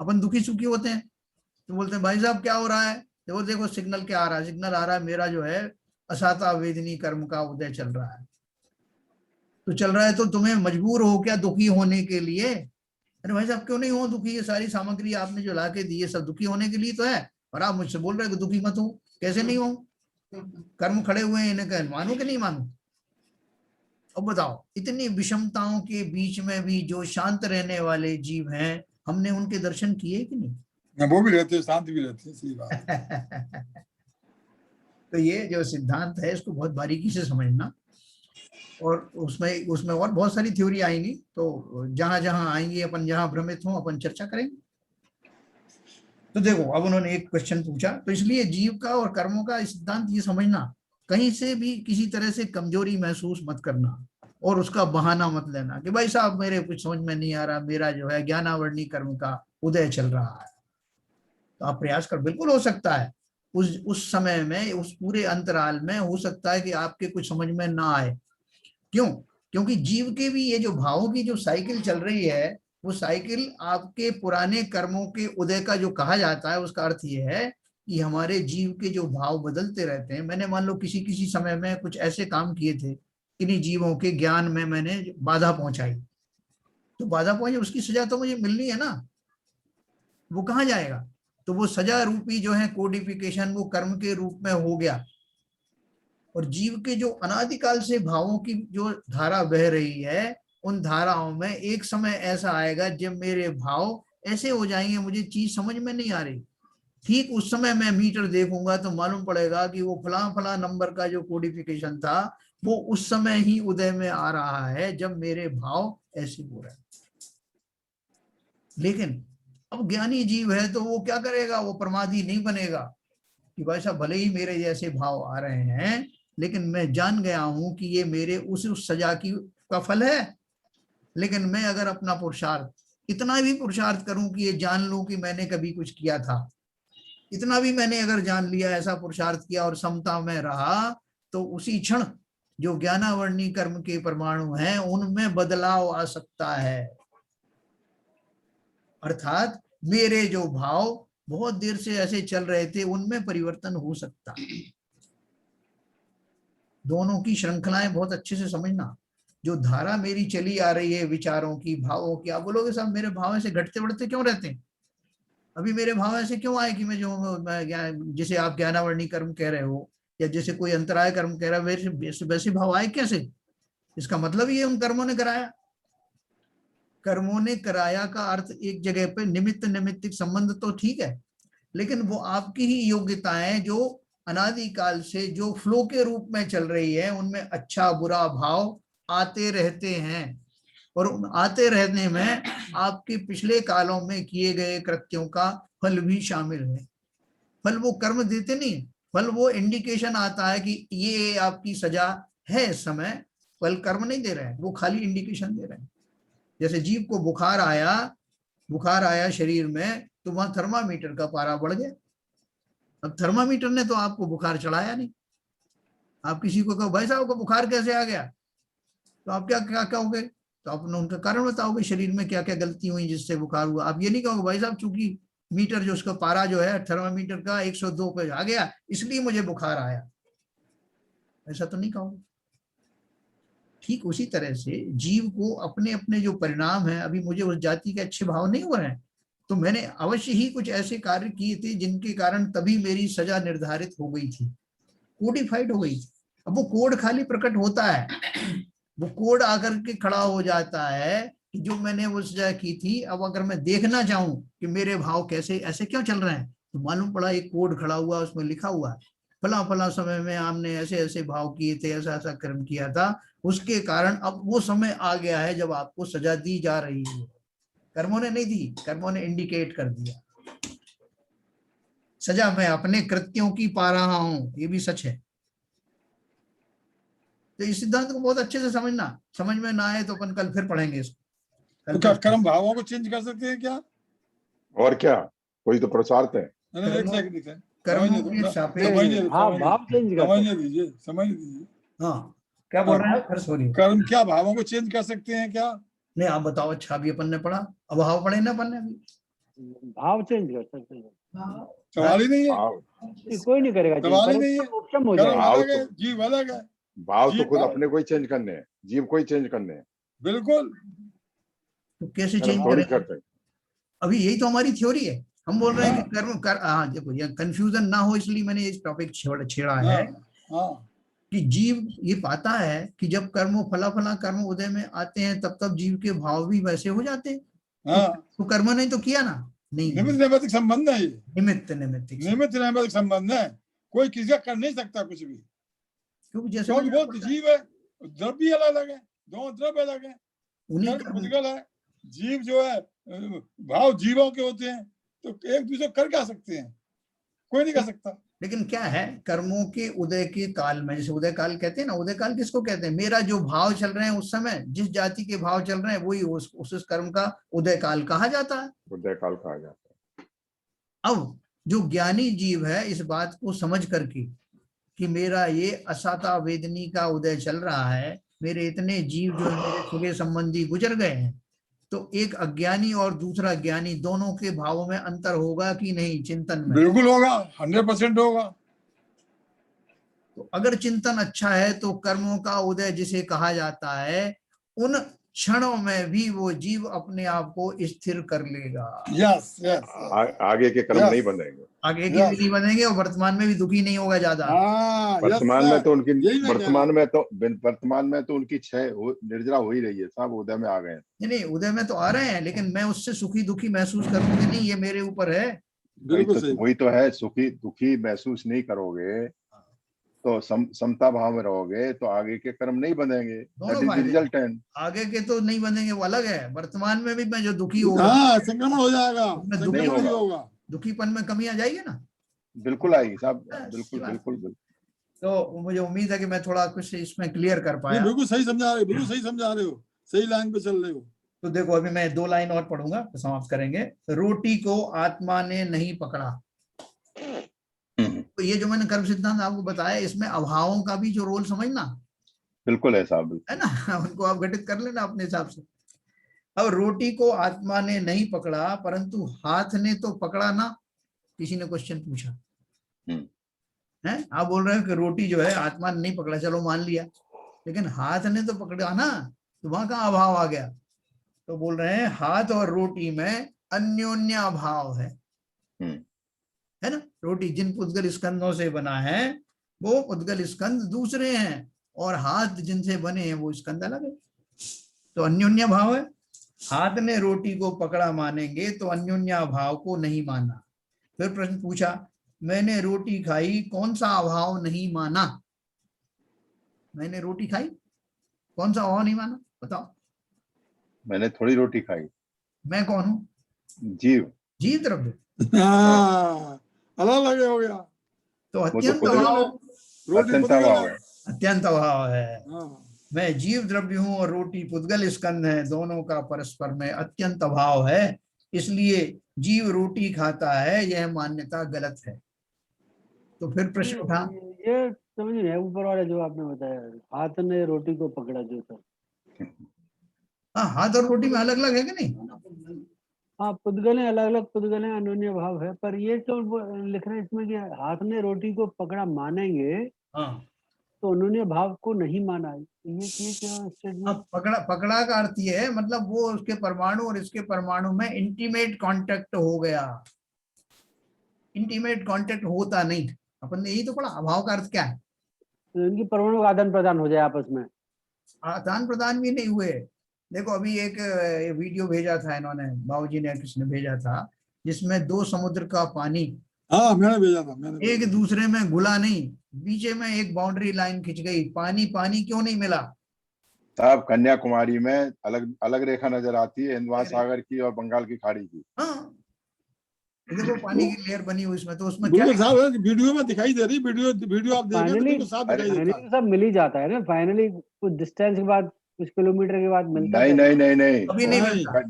अपन दुखी सुखी होते हैं तो बोलते हैं भाई साहब क्या हो रहा है, देखो देखो सिग्नल क्या आ रहा है, सिग्नल आ रहा है मेरा जो है असाता वेदनी कर्म का उदय चल रहा है। तो चल रहा है तो तुम्हें मजबूर हो क्या दुखी होने के लिए? अरे भाई साहब क्यों नहीं हो दुखी, ये सारी सामग्री आपने जो ला के दी है सब दुखी होने के लिए तो है, और आप मुझसे बोल रहे हो कि दुखी मत हो। कैसे नहीं हो, कर्म खड़े हुए हैं, इन्हें मानू कि नहीं मानू? अब बताओ, इतनी विषमताओं के बीच में भी जो शांत रहने वाले जीव हैं हमने उनके दर्शन किए कि नहीं? वो भी रहते हैं, शांत भी रहते हैं, सही बात। तो ये जो सिद्धांत है इसको बहुत बारीकी से समझना, और उसमें उसमें और बहुत सारी थ्योरी आएंगी, तो जहां जहां आएंगी अपन जहां भ्रमित हो अपन चर्चा करेंगे। तो देखो अब उन्होंने एक क्वेश्चन पूछा, तो इसलिए जीव का और कर्मों का सिद्धांत ये समझना, कहीं से भी किसी तरह से कमजोरी महसूस मत करना और उसका बहाना मत लेना कि भाई साहब मेरे कुछ समझ में नहीं आ रहा, मेरा जो है ज्ञानावर्णी कर्म का उदय चल रहा है। तो आप प्रयास कर, बिल्कुल हो सकता है उस समय में उस पूरे अंतराल में हो सकता है कि आपके कुछ समझ में ना आए। क्यों? क्योंकि जीव के भी ये जो भावों की जो साइकिल चल रही है वो साइकिल आपके पुराने कर्मों के उदय का जो कहा जाता है उसका अर्थ ये है कि हमारे जीव के जो भाव बदलते रहते हैं। मैंने मान लो किसी किसी समय में कुछ ऐसे काम किए थे, इन्हीं जीवों के ज्ञान में मैंने बाधा पहुंचाई, तो बाधा पहुंची उसकी सजा तो मुझे मिलनी है ना, वो कहाँ जाएगा? तो वो सजा रूपी जो है कोडिफिकेशन वो कर्म के रूप में हो गया। और जीव के जो अनादिकाल से भावों की जो धारा बह रही है उन धाराओं में एक समय ऐसा आएगा जब मेरे भाव ऐसे हो जाएंगे मुझे चीज समझ में नहीं आ रही, ठीक उस समय मैं मीटर देखूंगा तो मालूम पड़ेगा कि वो फला फला नंबर का जो कोडिफिकेशन था वो उस समय ही उदय में आ रहा है जब मेरे भाव ऐसे हो रहे हैं। लेकिन अब ज्ञानी जीव है तो वो क्या करेगा, वो प्रमादी नहीं बनेगा कि भाई साहब भले ही मेरे जैसे भाव आ रहे हैं लेकिन मैं जान गया हूं कि ये मेरे उस सजा का फल है। लेकिन मैं अगर अपना पुरुषार्थ इतना भी पुरुषार्थ करूं कि ये जान लूं कि मैंने कभी कुछ किया था, इतना भी मैंने अगर जान लिया, ऐसा पुरुषार्थ किया और समता में रहा, तो उसी क्षण जो ज्ञानावर्णी कर्म के परमाणु हैं उनमें बदलाव आ सकता है। अर्थात मेरे जो भाव बहुत देर से ऐसे चल रहे थे उनमें परिवर्तन हो सकता है। दोनों की श्रृंखलाएं बहुत अच्छे से समझना। जो धारा मेरी चली आ रही है विचारों की भावों की, आप बोलोगे साहब मेरे भाव ऐसे घटते बढ़ते क्यों रहते हैं, अभी मेरे भाव ऐसे क्यों आए कि मैं जिसे आप ज्ञानावर्णी कर्म कह रहे हो या जैसे कोई अंतराय कर्म कह रहा है वैसे भाव आए कैसे? इसका मतलब ये उन कर्मों ने कराया। कर्मों ने कराया का अर्थ एक जगह पे निमित्त नैमित्तिक संबंध तो ठीक है, लेकिन वो आपकी ही योग्यताएं जो अनादिकाल से जो फ्लो के रूप में चल रही है उनमें अच्छा बुरा भाव आते रहते हैं, और उन आते रहने में आपके पिछले कालों में किए गए कृत्यों का फल भी शामिल है। फल वो कर्म देते नहीं, फल वो इंडिकेशन आता है कि ये आपकी सजा है इस समय, फल कर्म नहीं दे रहे हैं, वो खाली इंडिकेशन दे रहे हैं। जैसे जीव को बुखार आया शरीर में तो वहां थर्मामीटर का पारा बढ़ गया, अब थर्मामीटर ने तो आपको बुखार चढ़ाया नहीं, आप किसी को कहो भाई साहब को बुखार कैसे आ गया, तो आप क्या क्या कहोगे, तो आप उनका कारण बताओगे शरीर में क्या क्या गलती हुई जिससे बुखार हुआ। आप ये नहीं कहोगे भाई साहब चूंकि मीटर जो उसका पारा जो है थर्मामीटर का 102 पे आ गया इसलिए मुझे बुखार आया, ऐसा तो नहीं कहोगे। ठीक उसी तरह से जीव को अपने अपने जो परिणाम है, अभी मुझे उस जाति के अच्छे भाव नहीं हुए हैं तो मैंने अवश्य ही कुछ ऐसे कार्य किए थे जिनके कारण तभी मेरी सजा निर्धारित हो गई थी, कोडिफाइड हो गई थी। अब वो कोड खाली प्रकट होता है, वो कोड आकर के खड़ा हो जाता है कि जो मैंने वो सजा की थी, अब अगर मैं देखना चाहूं कि मेरे भाव कैसे ऐसे क्यों चल रहे हैं, तो मालूम पड़ा एक कोड खड़ा हुआ, उसमें लिखा हुआ है फला फला समय में आपने ऐसे ऐसे भाव किए थे, ऐसा ऐसा कर्म किया था, उसके कारण अब वो समय आ गया है जब आपको सजा दी जा रही है। कर्मों ने नहीं दी, कर्मों ने इंडिकेट कर दिया, सजा मैं अपने कृत्यों की पा रहा हूं, ये भी सच है। तो इस सिद्धांत को बहुत अच्छे से समझना, समझ में ना आए तो अपन कल फिर पढ़ेंगे इसको। तो क्या कर्म भावों को चेंज कर सकते हैं क्या? और क्या, कोई तो पुरुषार्थ है। कर्मों के सापेक्ष भाव चेंज समझने दीजिए, समझने दीजिए। हाँ क्या बोल रहे हैं फिर, सॉरी। कर्म क्या भावों को चेंज कर सकते हैं क्या? नहीं आप बताओ। अच्छा अभी अपन ने पढ़ा, अभाव पढ़े ना अपन ने अभी, भाव चेंज कर सकते हैं, सवाल ही नहीं है, कोई नहीं करेगा, सवाल ही नहीं है। ऑप्शन हो कर्म जाएगा। अलग है, जीव अलग है। भाव तो खुद अपने को ही चेंज करने हैं, जीव को ही चेंज करने हैं। बिल्कुल। तो कैसे चेंज थोड़ी करें? करते हैं। अभी यही तो हमारी थ्योरी है, हम बोल रहे हैं कि कर्म कर, हाँ देखो ये कंफ्यूजन ना हो इसलिए मैंने इस टॉपिक छेड़ा है कि जीव ये पाता है कि जब कर्म फला फला कर्म उदय में आते हैं तब तब जीव के भाव भी वैसे हो जाते हैं। तो कर्म ने तो किया ना, नहीं निमित्त संबंध है, ये निमित्त निमित्त संबंध है, कोई किसी का कर नहीं सकता कुछ भी, क्योंकि जैसे बहुत जीव है, द्रव्य अलग है, दोनों द्रव्य अलग है, उन्हीं है। जीव जो है भाव जीवों के होते हैं, तो एक दूसरे कर क्या सकते हैं, कोई नहीं कर सकता। लेकिन क्या है कर्मों के उदय के काल में, जैसे उदय काल कहते हैं ना, उदय काल किसको कहते हैं, मेरा जो भाव चल रहे हैं उस समय जिस जाति के भाव चल रहे हैं वही उस कर्म का उदय काल कहा जाता है। उदय काल कहा जाता है। अब जो ज्ञानी जीव है इस बात को समझ करके कि मेरा ये असाता वेदनी का उदय चल रहा है, मेरे इतने जीव जो मेरे सगे संबंधी गुजर गए हैं, तो एक अज्ञानी और दूसरा ज्ञानी दोनों के भावों में अंतर होगा कि नहीं, चिंतन में बिल्कुल होगा, 100% होगा। तो अगर चिंतन अच्छा है तो कर्मों का उदय जिसे कहा जाता है उन क्षणों में भी वो जीव अपने आप को स्थिर कर लेगा। यस आगे के कर्म नहीं बनेंगे, आगे के भी नहीं बनेंगे और वर्तमान में भी दुखी नहीं होगा ज्यादा। वर्तमान में तो उनकी क्षय निर्जरा हो ही रही है, सब उदय में आ गए हैं। नहीं उदय में तो आ रहे हैं, लेकिन मैं उससे सुखी दुखी महसूस करूंगी नहीं, ये मेरे ऊपर है। वही तो है, सुखी दुखी महसूस नहीं करोगे तो समता भाव में रहोगे तो आगे के कर्म नहीं बनेंगे। रिजल्ट है, आगे के तो नहीं बनेंगे वो अलग है, वर्तमान में भी मैं जो दुखी होगा संक्रमण हो जाएगा, नहीं होगा, दुखीपन में कमी आ जाएगी ना, बिल्कुल आएगी साहब, बिल्कुल। तो मुझे उम्मीद है कि मैं थोड़ा कुछ इसमें क्लियर कर पाया। बिल्कुल सही समझा रहे हो, सही लाइन पे चल रहे हो। तो देखो अभी मैं 2 लाइन और पढ़ूंगा तो समाप्त करेंगे। रोटी को आत्मा ने नहीं पकड़ा, तो ये जो मैंने कर्म सिद्धांत आपको बताया इसमें अभावों का भी जो रोल समझना बिल्कुल है साहब, है ना, उनको आप घटित कर लेना अपने हिसाब से। अब रोटी को आत्मा ने नहीं पकड़ा परंतु हाथ ने तो पकड़ा ना, किसी ने क्वेश्चन पूछा है, आप बोल रहे हो कि रोटी जो है आत्मा ने नहीं पकड़ा, चलो मान लिया, लेकिन हाथ ने तो पकड़ा ना, तो वहां का अभाव आ गया। तो बोल रहे हैं हाथ और रोटी में अन्योन्य अभाव है ना। रोटी जिन पुद्गल स्कंदों से बना है वो पुद्गल स्कंद दूसरे हैं और हाथ जिनसे बने हैं वो स्कंद अलग है, तो अन्योन्य भाव है। हाथ ने रोटी को पकड़ा मानेंगे तो अन्योन्य भाव को नहीं माना। फिर प्रश्न पूछा मैंने रोटी खाई कौन सा अभाव नहीं माना, मैंने रोटी खाई कौन सा अभाव नहीं माना, बताओ। मैंने थोड़ी रोटी खाई, मैं कौन हूँ, जीव द्रव्य, अलग लगे हो गया, तो अत्यंत अभाव, अत्यंत अभाव है। मैं जीव द्रव्य हूं और रोटी पुद्गल स्कंद है, दोनों का परस्पर में अत्यंत अभाव है, इसलिए जीव रोटी खाता है यह मान्यता गलत है। तो फिर प्रश्न उठा, ये समझ नहीं है ऊपर वाला जो आपने बताया, हाथ ने रोटी को पकड़ा जो था। हाँ, हाथ और रोटी में अलग अलग है कि नहीं? हाँ, पुद्गलें अलग अलग पुद्गलें अन्योन्य भाव है, पर ये क्यों लिख रहे हैं इसमें कि हाथ ने रोटी को पकड़ा मानेंगे हाँ, तो अन्योन्य भाव को नहीं माना? ये क्या स्टेटमेंट? अब पकड़ा का अर्थ ये है, मतलब वो उसके परमाणु और इसके परमाणु में इंटीमेट कांटेक्ट हो गया। इंटीमेट कांटेक्ट होता नहीं, अपन ने यही तो पढ़ा। अभाव का अर्थ क्या है? तो इनकी परमाणु का आदान प्रदान हो जाए आपस में। आदान प्रदान भी नहीं हुए। देखो अभी एक वीडियो भेजा था इन्होंने, बाबूजी ने किसने भेजा था, जिसमें 2 समुद्र का पानी हाँ मैंने भेजा था, एक दूसरे में घुला नहीं, बीच में एक बाउंड्री लाइन खिंच गई, पानी पानी क्यों नहीं मिला? साहब कन्याकुमारी में अलग अलग रेखा नजर आती है, हिंद महासागर की और बंगाल की खाड़ी की। हाँ, देखो पानी की लेयर बनी हुई इसमें, तो उसमें क्या बिल्कुल साहब वीडियो में दिखाई दे रही, वीडियो आप देखें तो बिल्कुल साफ दिखाई देता है। सब मिल ही जाता है ना फाइनली, कुछ डिस्टेंस के बाद, कुछ किलोमीटर के बाद मिलता नहीं है। नहीं नहीं नहीं, कभी नहीं मिलता।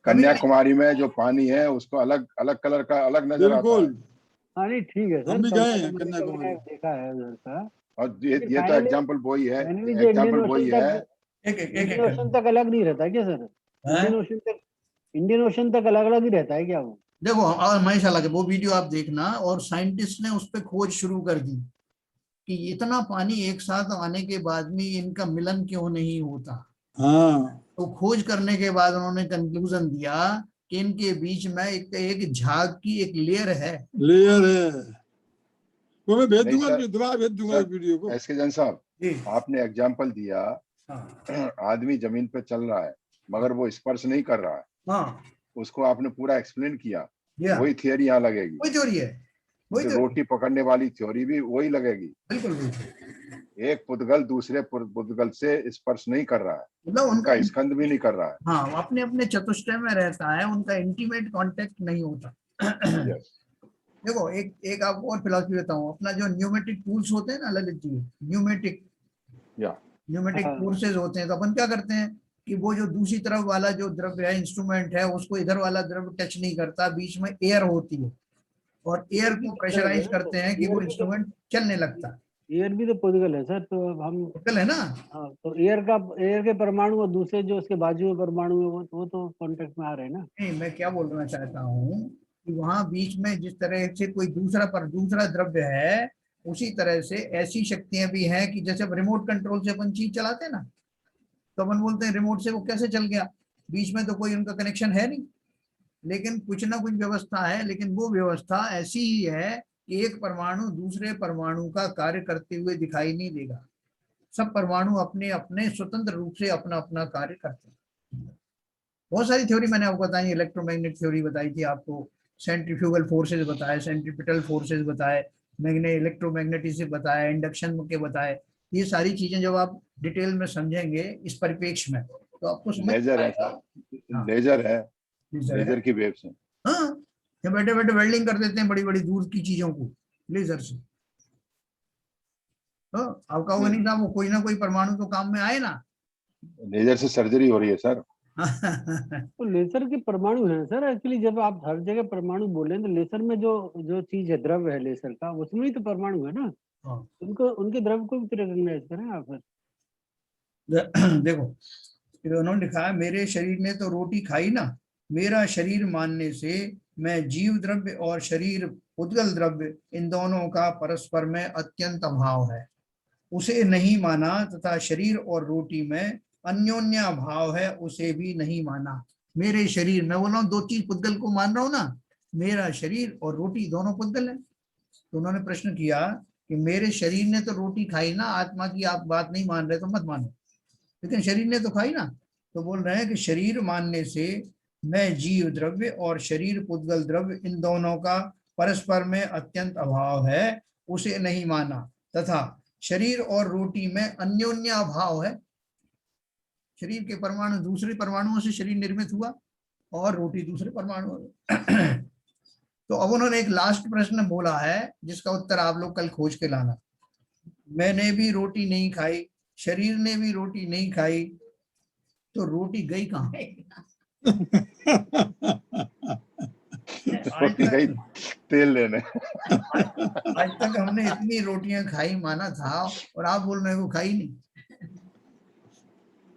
कन्याकुमारी में जो पानी है उसको अलग अलग कलर का अलग नजर आता है। बिल्कुल, हाँ नहीं ठीक है सर, हम भी गए हैं मैंने कन्याकुमारी। देखा है उधर का। और ये तो एग्जाम्पल वही है, फाइनली जो एग्जाम्पल वही है। इंडियन ओशन तक अलग नहीं रहता क्या सर? इंडियन ओशन तक अलग अलग ही रहता है क्या वो? देखो, और हमेशा लगे वो वीडियो आप देखना, और साइंटिस्ट ने उस पर खोज शुरू कर दी कि इतना पानी एक साथ आने के बाद भी इनका मिलन क्यों नहीं होता। हाँ, तो खोज करने के बाद उन्होंने कंक्लूजन दिया कि इनके बीच में एक झाग की एक लेयर है। वो मैं भेज नहीं दूंगा, सर, दोबारा भेज दूंगा इस वीडियो को। एसके जैन साहब, जी, आपने एग्जाम्पल दिया, हाँ, आदमी जमीन पे चल रहा है मगर वो स्पर्श नहीं कर रहा है, हाँ, उसको आपने पूरा एक्सप्लेन किया। या वही थियरी यहाँ लगेगी, वही थ्योरी है, वही जो थ्योरी, रोटी पकड़ने वाली थ्योरी भी वही लगेगी। बिल्कुल बिल्कुल। एक पुद्गल दूसरे पुद्गल से स्पर्श नहीं कर रहा है, मतलब उनका स्कंद भी नहीं कर रहा है। हाँ, अपने अपने चतुष्टय में रहता है, उनका इंटीमेट कांटेक्ट नहीं होता। यस, देखो एक आपको और फिलॉसफी बताऊं, अपना जो न्यूमेटिक टूल्स होते हैं ना ललित जी, न्यूमेटिक हाँ। फोर्सेज होते हैं, तो अपन क्या करते हैं कि वो जो दूसरी तरफ वाला जो द्रव्य है, इंस्ट्रूमेंट है, उसको इधर वाला द्रव्य टच नहीं करता, बीच में एयर होती है, और एयर को प्रेशराइज करते हैं कि वो इंस्ट्रूमेंट चलने लगता है। एयर भी तो पुद्गल है सर, तो अब हम है ना? हाँ, तो एयर के परमाणु और दूसरे जो उसके बाजू में परमाणु है वो तो कांटेक्ट में आ रहे हैं ना। नहीं, मैं क्या बोलना चाहता हूँ कि वहां बीच में जिस तरह से कोई दूसरा द्रव्य है, उसी तरह से ऐसी शक्तियां भी हैं कि जैसे रिमोट कंट्रोल से अपन चीज चलाते हैं ना, तो अपन बोलते हैं रिमोट से वो कैसे चल गया, बीच में तो कोई उनका कनेक्शन है नहीं, लेकिन कुछ ना कुछ व्यवस्था है। लेकिन वो व्यवस्था ऐसी ही है कि एक परमाणु दूसरे परमाणु का कार्य करते हुए दिखाई नहीं देगा। सब परमाणु अपने अपने स्वतंत्र रूप से अपना अपना कार्य करते हैं। बहुत सारी थ्योरी मैंने आपको बताई, इलेक्ट्रोमैग्नेट थ्योरी बताई थी आपको, सेंट्रीफ्यूगल फोर्सेज बताए, सेंट्रीपिटल फोर्सेज बताए, मैंने इलेक्ट्रोमैग्नेटिज्म बताया, इंडक्शन के बताए। ये सारी चीजें जब आप डिटेल में समझेंगे इस परिप्रेक्ष्य में, तो आपको समझ लेजर है आएगा। हाँ, लेजर है, लेजर है। लेजर की वेव्स हैं। हाँ, ये बैठे बैठे वेल्डिंग कर देते हैं बड़ी बड़ी दूर की चीजों को लेजर से। हाँ, आप कहोगे नहीं साहब वो कोई ना कोई परमाणु तो काम में आए ना। लेजर से सर्जरी हो रही है सर। तो लेजर के परमाणु है सर, एक्चुअली जब आप हर जगह परमाणु बोले तो लेजर में जो चीज है, द्रव्य है लेजर का, उसमें ही तो परमाणु है ना। हाँ। उनको उनके द्रव्य को भी रिकॉग्नाइज करें आप फिर। देखो उन्होंने लिखा है, मेरे शरीर ने तो रोटी खाई ना, मेरा शरीर मानने से मैं जीव द्रव्य और शरीर उद्गल द्रव्य इन दोनों का परस्पर में अत्यंत अभाव है, उसे नहीं माना, तथा शरीर और रोटी में अन्योन्य भाव है, उसे भी नहीं माना। मेरे शरीर, मैं बोल रहा हूँ 2 चीज पुद्गल को मान रहा हूँ ना, मेरा शरीर और रोटी दोनों पुद्गल है। तो उन्होंने प्रश्न किया कि मेरे शरीर ने तो रोटी खाई ना, आत्मा की आप बात नहीं मान रहे तो मत मानो, लेकिन शरीर ने तो खाई ना। तो बोल रहे हैं कि शरीर मानने से मैं जीव द्रव्य और शरीर पुद्गल द्रव्य इन दोनों का परस्पर में अत्यंत अभाव है, उसे नहीं माना, तथा शरीर और रोटी में अन्योन्य अभाव है। शरीर के परमाणु दूसरे परमाणुओं से शरीर निर्मित हुआ और रोटी दूसरे परमाणु। तो अब उन्होंने एक लास्ट प्रश्न बोला है जिसका उत्तर आप लोग कल खोज के लाना। मैंने भी रोटी नहीं खाई, शरीर ने भी रोटी नहीं खाई, तो रोटी गई कहाँ? वो गई तेल लेने। आज तक हमने इतनी रोटियां खाई माना था, और आप बोल रहे हो खाई नहीं।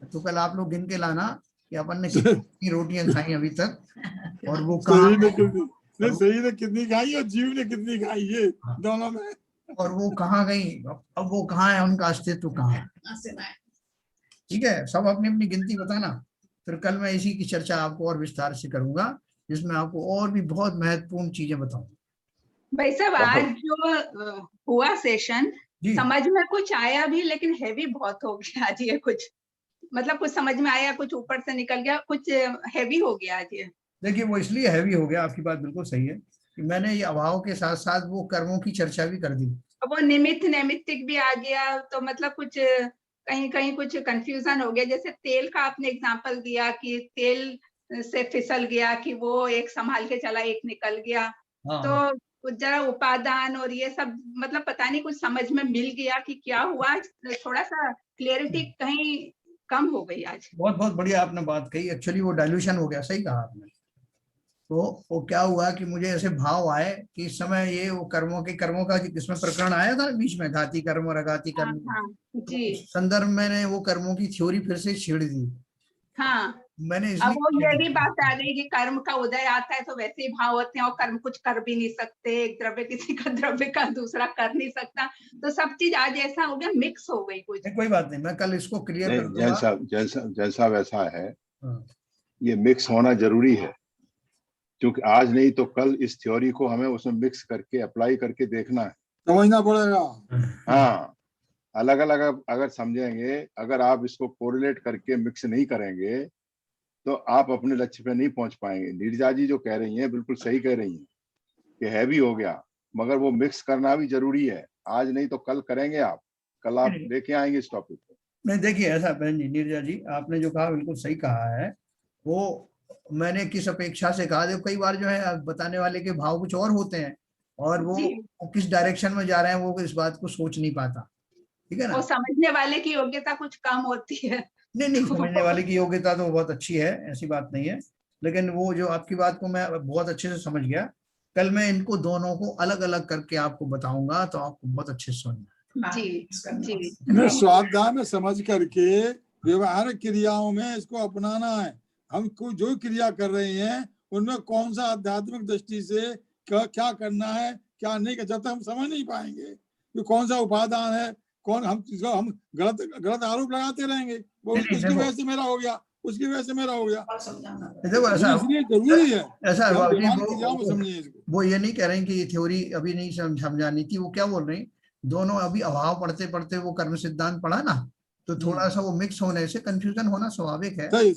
तो कल आप लोग गिन के लाना कि अपन ने कितनी रोटियां खाई अभी तक, और वो कहाँ सही ने कितनी खाई और जीव ने कितनी खाई, ये दोनों में, और वो कहाँ गई, अब वो कहाँ है, उनका अस्तित्व कहाँ है। ठीक है, सब अपनी अपनी गिनती बताना। फिर कल मैं इसी की चर्चा आपको और विस्तार से करूंगा, जिसमें आपको और भी बहुत महत्वपूर्ण चीजें बताऊंगा। भाई साहब, आज जो हुआ सेशन, समझ में कुछ आया भी, लेकिन हैवी बहुत हो गया आज ये। कुछ मतलब कुछ समझ में आया, कुछ ऊपर से निकल गया, कुछ हैवी हो गया आज ये। देखिए, वो इसलिए हैवी हो गया, आपकी बात बिल्कुल सही है, कि मैंने ये अभाव के साथ साथ वो कर्मों की चर्चा भी कर दी। वो निमित्त नैमित्तिक भी आ गया, तो मतलब कुछ कहीं कहीं कुछ कंफ्यूजन हो गया। जैसे तेल का आपने एग्जांपल दिया कि तेल से फिसल गया, कि वो एक संभाल के चला, एक निकल गया। तो जरा उपादान और ये सब मतलब पता नहीं, कुछ समझ में मिल गया कि क्या हुआ। थोड़ा सा क्लियरिटी कहीं कम हो गई आज। बहुत बहुत बढ़िया आपने बात कही। एक्चुअली वो डाइल्यूशन हो गया, सही कहा आपने। तो वो क्या हुआ कि मुझे ऐसे भाव आए कि इस समय ये वो कर्मों का इसमें प्रकरण आया था बीच में, घाती कर्म और अघाती कर्म। जी। तो संदर्भ मैंने वो कर्मों की थ्योरी फिर से छेड़ दी। हाँ, मैंने अब वो ये भी बात आ गई कि कर्म का उदय आता है तो वैसे ही भाव होते हैं, और कर्म कुछ कर भी नहीं सकते, एक द्रव्य किसी का द्रव्य का दूसरा कर नहीं सकता। तो सब चीज आज ऐसा हो गया, मिक्स हो गई कुछ। कोई बात नहीं, मैं कल इसको क्लियर कर दूंगा। जैसा वैसा है, ये मिक्स होना जरूरी है, क्योंकि आज नहीं तो कल इस थ्योरी को हमें उसमें मिक्स करके अप्लाई करके देखना है, समझना पड़ेगा। हाँ, अलग अलग अगर समझेंगे, अगर आप इसको कोरिलेट करके मिक्स नहीं करेंगे तो आप अपने लक्ष्य पे नहीं पहुंच पाएंगे। नीरजा जी जो कह रही हैं बिल्कुल सही कह रही हैं कि हैवी हो गया, मगर वो मिक्स करना भी जरूरी है। आज नहीं तो कल करेंगे, आप कल आप लेके आएंगे इस टॉपिक को। नहीं, देखिए ऐसा बहन जी, नीरजा जी आपने जो कहा बिल्कुल सही कहा है। वो मैंने किस अपेक्षा से कहा, देखो कई बार जो है बताने वाले के भाव कुछ और होते हैं, और वो किस डायरेक्शन में जा रहे हैं वो इस बात को सोच नहीं पाता। ठीक है ना, वो समझने वाले की योग्यता कुछ कम होती है। नहीं, समझने वाले की योग्यता तो बहुत अच्छी है, ऐसी बात नहीं है, लेकिन वो जो आपकी बात को मैं बहुत अच्छे से समझ गया। कल मैं इनको दोनों को अलग अलग करके आपको बताऊंगा, तो आपको बहुत अच्छे से समझना। जी, स्वाध्याय में समझ करके व्यवहारिक क्रियाओं में इसको अपनाना है। हम जो क्रिया कर रहे हैं उनमें कौन सा आध्यात्मिक दृष्टि से क्या करना है, क्या नहीं, जब तक हम समझ नहीं पाएंगे कि कौन सा उपादान है, कौन हम गलत आरोप लगाते रहेंगे। वो उसकी वजह से मेरा हो गया, उसकी वजह से मेरा हो गया। देखो ऐसा इसलिए जरूरी है ऐसा समझिए इसको। वो ये नहीं कह रहे हैं कि ये थ्योरी अभी नहीं समझानी थी। वो क्या बोल रहे हैं, दोनों अभी अभाव पढ़ते पढ़ते वो कर्म सिद्धांत पढ़ा ना, तो थोड़ा सा वो मिक्स होने से कंफ्यूजन होना स्वाभाविक है। सही।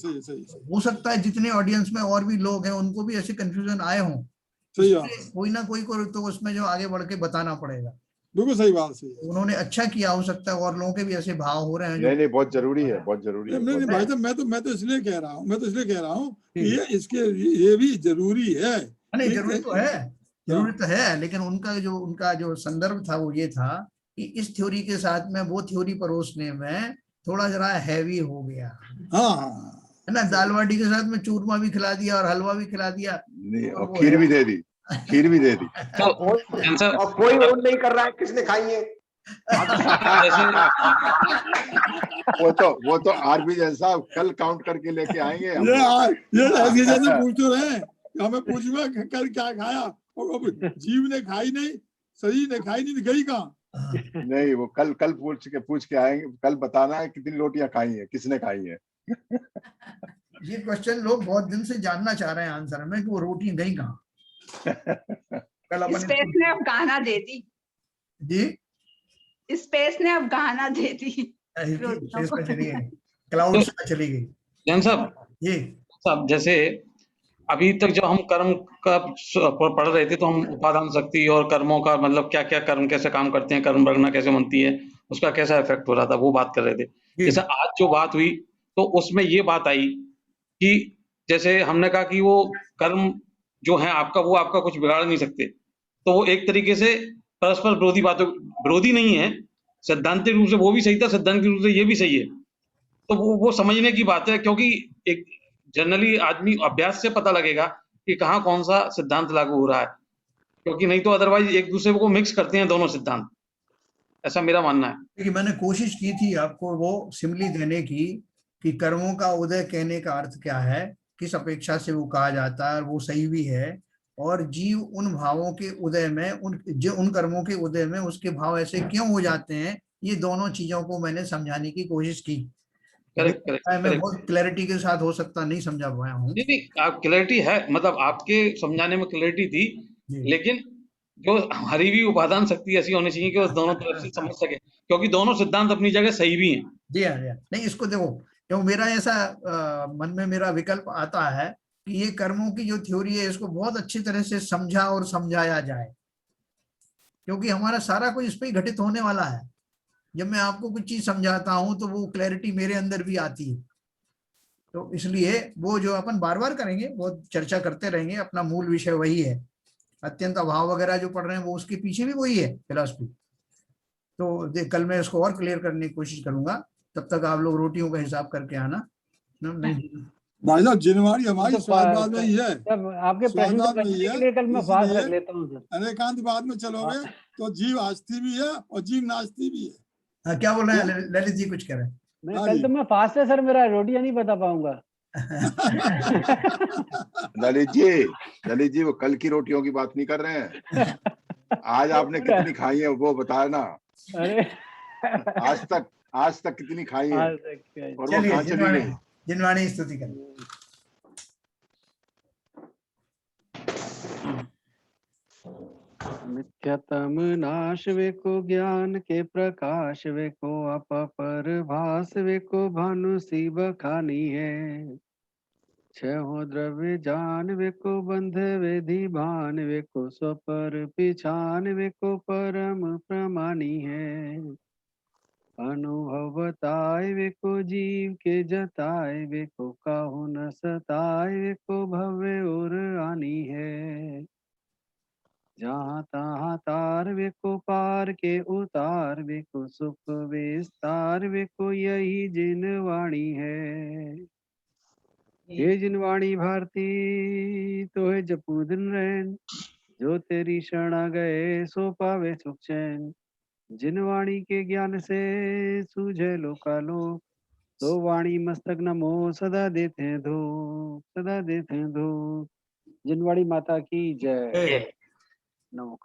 हो सकता है जितने ऑडियंस में और भी लोग हैं उनको भी ऐसे कंफ्यूजन आए हों, कोई ना कोई को तो उसमें जो आगे बढ़ के बताना पड़ेगा। बिल्कुल सही बात है। उन्होंने अच्छा किया, हो सकता है और लोगों के भी ऐसे भाव हो रहे हैं। नहीं, बहुत जरूरी है, बहुत जरूरी है। नहीं भाई साहब, मैं तो इसलिए कह रहा हूँ कि ये भी जरूरी है। नहीं, जरूरी तो है, लेकिन उनका जो संदर्भ था वो ये था कि इस थ्योरी के साथ में वो थ्योरी परोसने में थोड़ा जरा हैवी हो गया। है ना, दाल बाटी के साथ में चूरमा भी खिला दिया और हलवा भी खिला दिया, और खीर भी दे दी। और कोई वो नहीं कर रहा है, किसने खाई है? वो तो आरबी जैसा कल काउंट करके लेके आएंगे। ये ऐसे जैसे पूछ तो रहे, हमें पूछूंगा कल क्या खाया, और जीव ने खाई नहीं, शरीर ने खाई नहीं, गई कहाँ? नहीं, वो कल पूछ के आएंगे, कल बताना है कितनी रोटियां खाई है, किसने खाई है। ये क्वेश्चन लोग बहुत दिन से जानना चाह रहे हैं आंसर में, कि वो रोटियां गई कहाँ। स्पेस ने अब गाना दे दी जी, स्पेस ने अब गाना दे दी, स्पेस में चली गई, क्लाउड में चली गई। जैन साहब जैसे अभी तक जब हम कर्म का पढ़ रहे थे तो हम उपादान शक्ति और कर्मों का मतलब क्या क्या कर्म कैसे काम करते हैं, कर्म वर्गना कैसे बनती है, उसका कैसा इफेक्ट हो रहा था, वो बात कर रहे थे। जैसे आज जो बात हुई तो उसमें ये बात आई कि जैसे हमने कहा कि वो कर्म जो है आपका, वो आपका कुछ बिगाड़ नहीं सकते, तो वो एक तरीके से परस्पर विरोधी नहीं है। सिद्धांतिक रूप से वो भी सही था, सिद्धांतिक रूप से ये भी सही है। तो वो समझने की बात है, क्योंकि एक जनरली आदमी अभ्यास से पता लगेगा कि कहाँ कौन सा सिद्धांत लागू हो रहा है, क्योंकि नहीं तो अदरवाइज एक दूसरे को मिक्स करते हैं दोनों सिद्धांत, ऐसा मेरा मानना है। देखिए मैंने कोशिश की थी आपको वो सिमली देने की कि कर्मों का उदय कहने का अर्थ क्या है, किस अपेक्षा से वो कहा जाता है, वो सही भी है, और जीव उन भावों के उदय में उन कर्मों के उदय में उसके भाव ऐसे क्यों हो जाते हैं, ये दोनों चीजों को मैंने समझाने की कोशिश की। करेक्ट करेक्ट मैं करेक्ट। बहुत क्लैरिटी के साथ हो सकता नहीं समझा पाया हूँ। नहीं नहीं, आप क्लैरिटी है, मतलब आपके समझाने में क्लैरिटी थी, लेकिन जो हमारी भी उपादान शक्ति ऐसी होनी चाहिए कि वो दोनों तरफ से समझ सके, क्योंकि दोनों सिद्धांत अपनी जगह सही भी हैं। जी हाँ नहीं, इसको देखो, क्यों मेरा ऐसा मन में मेरा विकल्प आता है कि ये कर्मों की जो थ्योरी है इसको बहुत अच्छी तरह से समझा और समझाया जाए, क्योंकि हमारा सारा कुछ इस पे ही घटित होने वाला है। जब मैं आपको कुछ चीज समझाता हूं तो वो क्लैरिटी मेरे अंदर भी आती है, तो इसलिए वो जो अपन बार बार करेंगे वो चर्चा करते रहेंगे, अपना मूल विषय वही है, अत्यंत अभाव वगैरह जो पढ़ रहे हैं वो उसके पीछे भी वही है फिलॉसफी। तो कल मैं इसको और क्लियर करने की कोशिश करूंगा, तब तक आप लोग रोटियों का हिसाब करके आना। नहीं भाई साहब, जिनवाड़ी हमारी तो स्वादवाद में ही है, तब आपके प्रश्न को स्वादवाद में ही रखने है, के लिए कल मैं फास्ट इसलिए रख लेता हूँ सर। अनेकांतवाद में चलोगे तो जीव आस्ती भी है और जीव नास्ती भी है। हाँ, क्या बोल रहे हैं ललित जी, कुछ कह रहे हैं? मैं हाँ कल जी। तो मैं फास्ट है सर, मेरा रोटियां नहीं बता पाऊंगा। ललित जी वो कल की रोटियों की बात नहीं कर रहे हैं, आज आपने कितनी खाई है वो बताया ना। अरे आज तक कितनी खाई है आज तक क्या है? और वो कहाँ चली गई? जिनवाणी स्तुति करें। मिथ्यातम नाश वे को ज्ञान के प्रकाश वे को अपर भास वे को भानु सी बखानी है। छहो द्रव्य जान वे को बंध वेधि भान वे को स्वपर पिछान वे को परम प्रमानी है। अनुभव बताए वे को जीव के जताए वे को काहू न सताए वे को भव्य और आनी है। जहाँ तहाँ तार वे को पार के उतार वे को सुख विस्तार वे को यही जिनवाणी है। ये जिनवाणी भारती तो है जपू दिन रैन, जो तेरी शरणा गए सो पावे सुख चैन। जिनवाणी के ज्ञान से सूझे लोकालोक, तो वाणी मस्तक नमो सदा देते हैं धूप, सदा देते हैं धूप। जिनवाणी माता की जय। नमो।